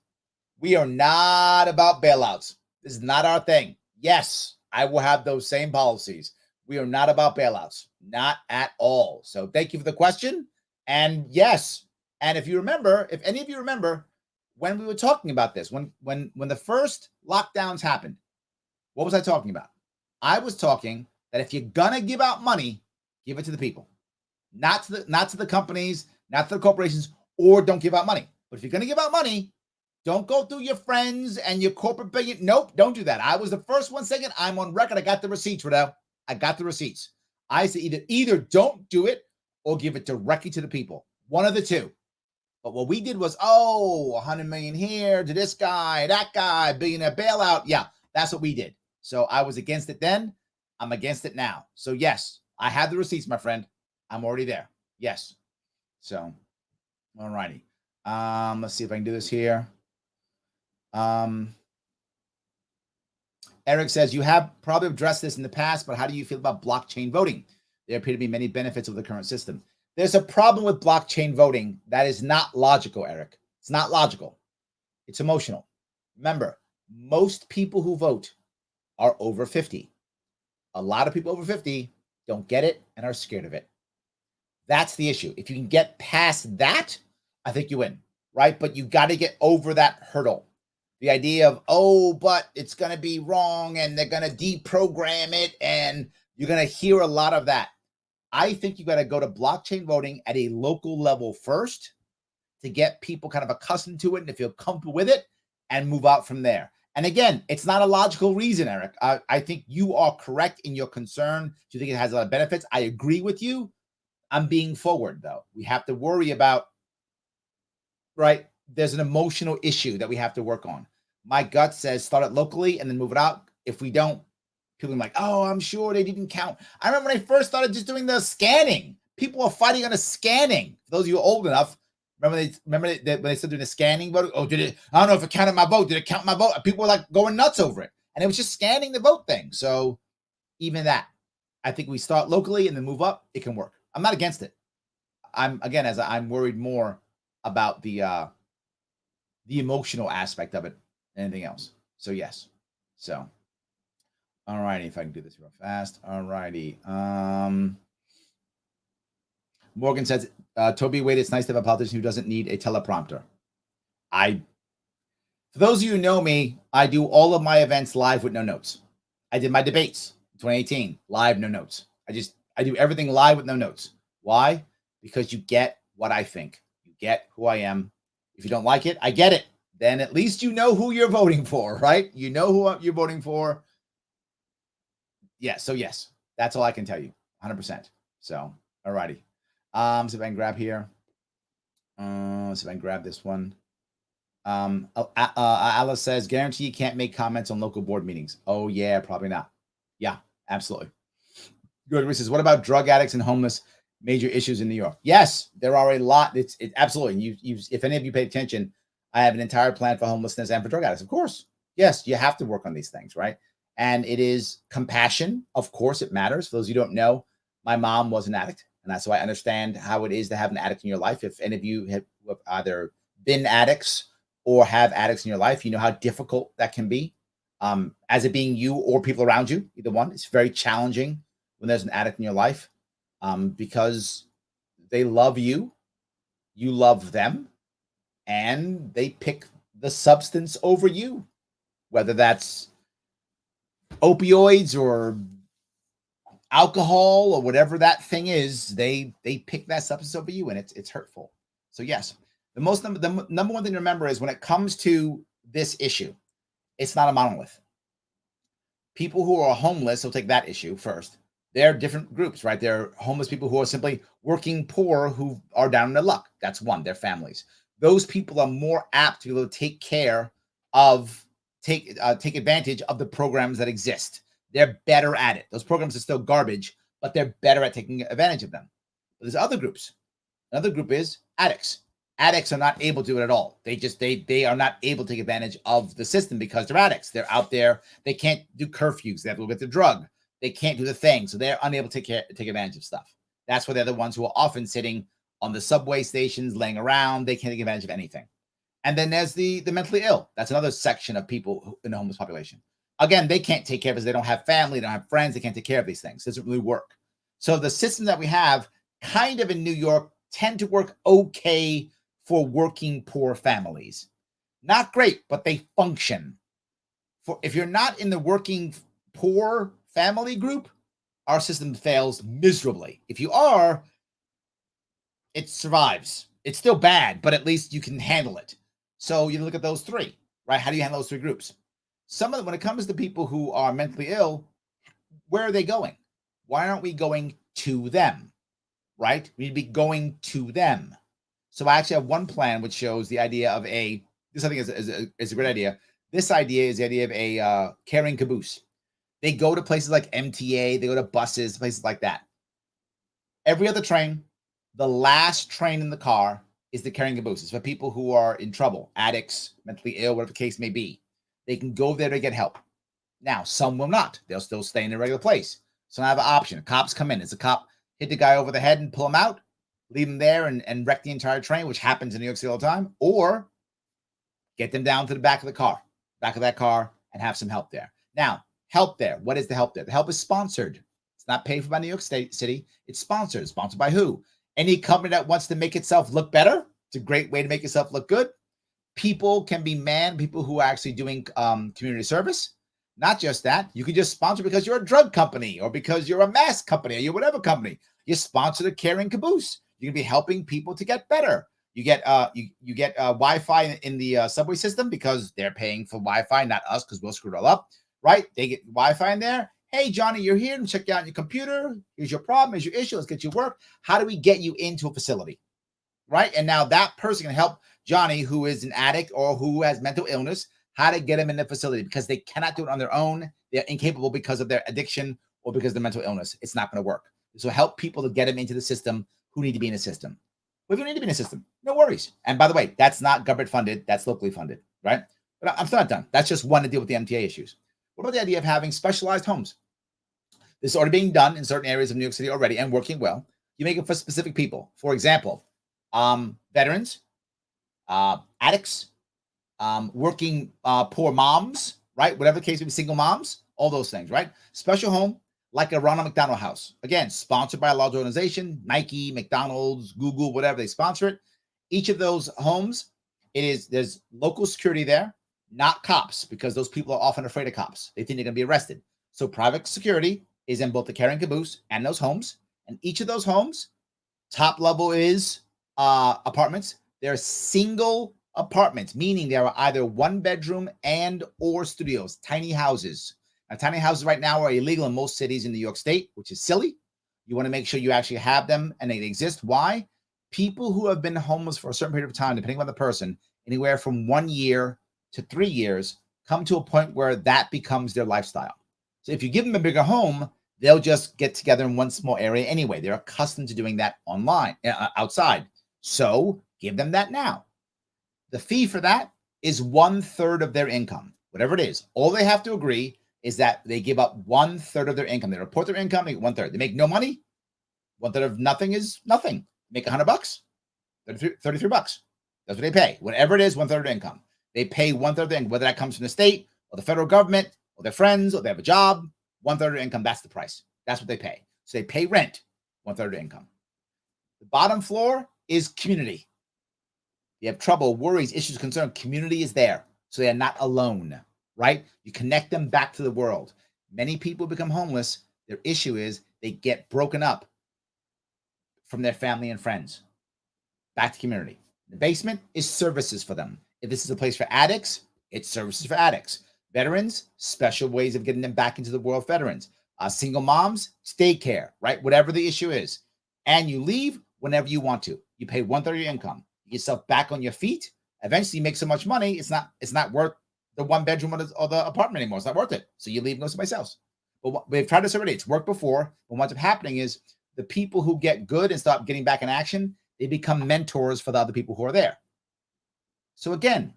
We are not about bailouts. This is not our thing. Yes, I will have those same policies. We are not about bailouts. Not at all. So thank you for the question. And yes, and if you remember, if any of you remember, when we were talking about this, when the first lockdowns happened, what was I talking about? I was talking that if you're gonna give out money, give it to the people, not to the companies, not to the corporations, or don't give out money. But if you're gonna give out money, don't go through your friends and your corporate billion. Nope, don't do that. I was the first one saying it. I'm on record. I got the receipts, Riddell. I got the receipts. I said either don't do it or give it directly to the people. One of the 2. But what we did was, 100 million here to this guy, that guy, billionaire bailout. Yeah, that's what we did. So I was against it then. I'm against it now. So yes, I have the receipts, my friend. I'm already there. Yes. So, all righty. Let's see if I can do this here. Eric says, you have probably addressed this in the past, but how do you feel about blockchain voting? There appear to be many benefits of the current system. There's a problem with blockchain voting that is not logical, Eric. It's not logical. It's emotional. Remember, most people who vote are over 50. A lot of people over 50 don't get it and are scared of it. That's the issue. If you can get past that, I think you win, right? But you got to get over that hurdle. The idea of, but it's going to be wrong and they're going to deprogram it, and you're going to hear a lot of that. I think you got to go to blockchain voting at a local level first to get people kind of accustomed to it and to feel comfortable with it and move out from there. And again, it's not a logical reason, Eric. I think you are correct in your concern. Do you think it has a lot of benefits? I agree with you. I'm being forward, though. We have to worry about, right? There's an emotional issue that we have to work on. My gut says start it locally and then move it out. If we don't, people are like, I'm sure they didn't count. I remember when I first started just doing the scanning. People were fighting on the scanning. For those of you who are old enough, remember when they started doing the scanning vote? I don't know if it counted my vote. Did it count my vote? People were like going nuts over it. And it was just scanning the vote thing. So even that, I think we start locally and then move up. It can work. I'm not against it. I'm worried more about the emotional aspect of it than anything else. So yes. So, all righty. If I can do this real fast. All righty. Morgan says, Toby Wade, it's nice to have a politician who doesn't need a teleprompter. For those of you who know me, I do all of my events live with no notes. I did my debates in 2018, live, no notes. I do everything live with no notes. Why? Because you get what I think. You get who I am. If you don't like it, I get it. Then at least you know who you're voting for, right? You know who you're voting for. Yeah, so yes, that's all I can tell you, 100%. So, all righty. See if I can grab here. See if I can grab this one. Alice says, guarantee you can't make comments on local board meetings. Oh, yeah, probably not. Yeah, absolutely. Good. Says, what about drug addicts and homeless? Major issues in New York. Yes, there are a lot. It's absolutely. You, if any of you pay attention, I have an entire plan for homelessness and for drug addicts. Of course, yes, you have to work on these things, right? And it is compassion. Of course, it matters. For those of you who don't know, my mom was an addict, and that's why I understand how it is to have an addict in your life. If any of you have either been addicts or have addicts in your life, you know how difficult that can be. As it being you or people around you, either one, it's very challenging when there's an addict in your life, because they love you, you love them, and they pick the substance over you, whether that's opioids or alcohol or whatever that thing is. They pick that substance over you, and it's hurtful. So yes, the number one thing to remember is when it comes to this issue, it's not a monolith. People who are homeless, will take that issue first. They're different groups, right? They're homeless people who are simply working poor, who are down in their luck. That's one, their families. Those people are more apt to be able to take care of, take advantage of the programs that exist. They're better at it. Those programs are still garbage, but they're better at taking advantage of them. But there's other groups. Another group is addicts. Addicts are not able to do it at all. They are not able to take advantage of the system because they're addicts. They're out there. They can't do curfews. They have to go get the drug. They can't do the thing. So they're unable to take advantage of stuff. That's why they're the ones who are often sitting on the subway stations, laying around. They can't take advantage of anything. And then there's the mentally ill. That's another section of people in the homeless population. Again, they can't take care of it because they don't have family, they don't have friends. They can't take care of these things. It doesn't really work. So the system that we have kind of in New York tend to work okay for working poor families. Not great, but they function. If you're not in the working poor family group, our system fails miserably. If you are, it survives. It's still bad, but at least you can handle it. So you look at those three, right? How do you handle those three groups? Some of them, when it comes to people who are mentally ill, where are they going? Why aren't we going to them, right? We need to be going to them. So I actually have one plan which shows the idea of this I think is a great idea. This idea is the idea of a caring caboose. They go to places like MTA, they go to buses, places like that. Every other train, the last train in the car is the caring caboose. It's for people who are in trouble, addicts, mentally ill, whatever the case may be. They can go there to get help. Now, some will not. They'll still stay in their regular place. So I have an option. Cops come in. Does a cop hit the guy over the head and pull him out, leave him there and wreck the entire train, which happens in New York City all the time? Or get them down to the back of that car, and have some help there. Now, help there. What is the help there? The help is sponsored. It's not paid for by New York City. It's sponsored. Sponsored by who? Any company that wants to make itself look better. It's a great way to make yourself look good. People can be people who are actually doing community service. Not just that. You can just sponsor because you're a drug company or because you're a mask company or you're whatever company. You sponsor the caring caboose. You're going to be helping people to get better. You get you get Wi-Fi in the subway system because they're paying for Wi-Fi, not us, because we'll screw it all up, right? They get Wi-Fi in there. Hey, Johnny, you're here and check out your computer. Here's your problem. Here's your issue. Let's get you work. How do we get you into a facility, right? And now that person can help Johnny, who is an addict or who has mental illness, how to get him in the facility because they cannot do it on their own. They're incapable because of their addiction or because of their mental illness. It's not going to work. So help people to get them into the system who need to be in the system. Well, if you need to be in a system, no worries. And by the way, that's not government funded. That's locally funded, right? But I'm still not done. That's just one to deal with the MTA issues. What about the idea of having specialized homes? This is already being done in certain areas of New York City already and working well. You make it for specific people. For example, veterans, addicts, working poor moms, right? Whatever the case may be, single moms, all those things, right? Special home, like a Ronald McDonald House. Again, sponsored by a large organization, Nike, McDonald's, Google, whatever, they sponsor it. Each of those homes, there's local security there, not cops, because those people are often afraid of cops. They think they're going to be arrested. So private security is in both the carrying caboose and those homes. And each of those homes, top level is apartments. They're single apartments, meaning they are either one bedroom and or studios, tiny houses. Now, tiny houses right now are illegal in most cities in New York State, which is silly. You want to make sure you actually have them and they exist. Why? People who have been homeless for a certain period of time, depending on the person, anywhere from 1 year to 3 years, come to a point where that becomes their lifestyle. So if you give them a bigger home, they'll just get together in one small area anyway. They're accustomed to doing that online, outside. So give them that now. The fee for that is 1/3 of their income, whatever it is. All they have to agree is that they give up 1/3 of their income. They report their income, they get 1/3. They make no money. 1/3 of nothing is nothing. Make $100, $33. That's what they pay. Whatever it is, 1/3 of their income. They pay 1/3 of their income, whether that comes from the state or the federal government or their friends or they have a job. 1/3 of their income, that's the price. That's what they pay. So they pay rent, 1/3 of their income. The bottom floor is community. You have trouble, worries, issues, concern, community is there. So they are not alone, right? You connect them back to the world. Many people become homeless. Their issue is they get broken up from their family and friends. Back to community. The basement is services for them. If this is a place for addicts, it's services for addicts. Veterans, special ways of getting them back into the world of veterans. Single moms, daycare, right? Whatever the issue is. And you leave whenever you want to. You pay 1/3 of your income. You get yourself back on your feet. Eventually you make so much money, it's not worth the one bedroom or the apartment anymore. It's not worth it. So you leave and go someplace else. But we've tried this already. It's worked before. But what's happening is the people who get good and start getting back in action, they become mentors for the other people who are there. So again,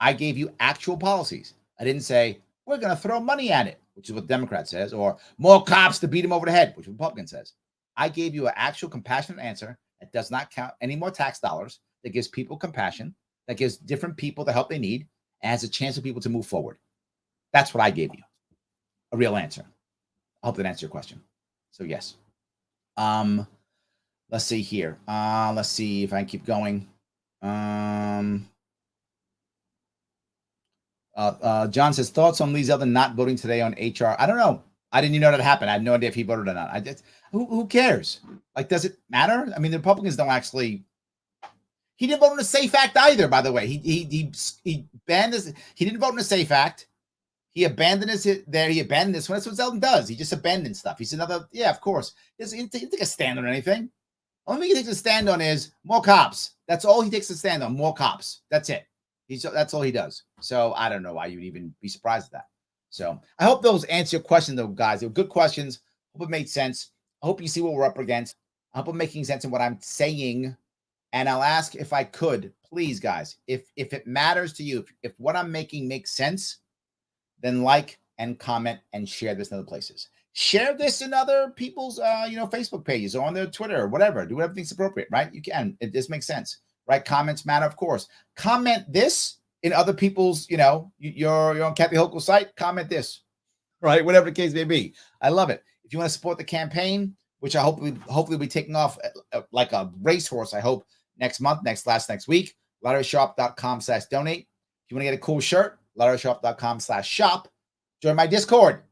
I gave you actual policies. I didn't say, we're going to throw money at it, which is what the Democrat says, or more cops to beat them over the head, which the Republican says. I gave you an actual compassionate answer that does not count any more tax dollars, that gives people compassion, that gives different people the help they need, and has a chance for people to move forward. That's what I gave you. A real answer. I hope that answers your question. So yes. Let's see here. Let's see if I can keep going. John says, thoughts on Lee Zeldin not voting today on HR? I don't know. I didn't even know that happened. I have no idea if he voted or not. Who cares? Like, does it matter? I mean, the Republicans don't actually. He didn't vote on the SAFE Act either, by the way. He banned this. He didn't vote on the SAFE Act. He abandoned this there. He abandoned this one. That's what Zeldin does. He just abandons stuff. He's another, yeah, of course. He didn't take a stand on anything. The only thing he takes a stand on is more cops. That's all he takes a stand on, more cops. That's it. That's all he does. So I don't know why you'd even be surprised at that. So I hope those answer your question, though, guys. They were good questions. Hope it made sense. I hope you see what we're up against. I hope I'm making sense in what I'm saying. And I'll ask if I could, please, guys, if it matters to you, if what I'm making makes sense, then like and comment and share this in other places. Share this in other people's, Facebook pages or on their Twitter or whatever. Do whatever thinks appropriate, right? You can. This makes sense, right? Comments matter, of course. Comment this in other people's, you're on Kathy Hochul's site. Comment this, right? Whatever the case may be. I love it. If you want to support the campaign, which I hopefully will be taking off like a racehorse, I hope, next month, next week, LotterySharpe.com/donate. If you want to get a cool shirt, LotterySharpe.com/shop. Join my Discord,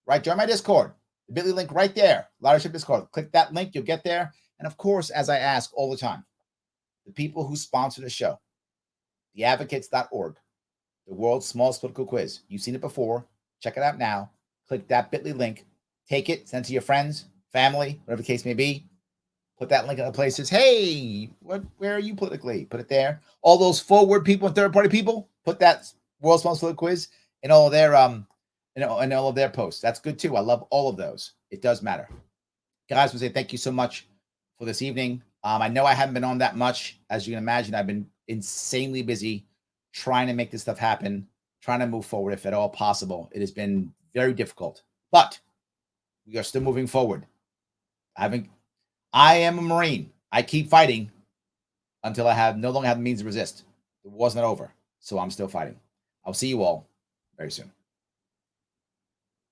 right? Join my Discord. The bit.ly link right there, Lottery Sharpe Discord. Click that link, you'll get there. And of course, as I ask all the time, the people who sponsor the show, theadvocates.org, the world's smallest political quiz. You've seen it before. Check it out now. Click that bit.ly link. Take it, send it to your friends, family, whatever the case may be. Put that link in the places. Hey, where are you politically? Put it there. All those forward people and third-party people, put that world's smallest political quiz in all of their in all of their posts. That's good too. I love all of those. It does matter. Guys, I say thank you so much for this evening. I know I haven't been on that much. As you can imagine, I've been insanely busy trying to make this stuff happen, trying to move forward if at all possible. It has been very difficult, but we are still moving forward. I am a Marine. I keep fighting until I no longer have the means to resist. The war's not over, so I'm still fighting. I'll see you all very soon.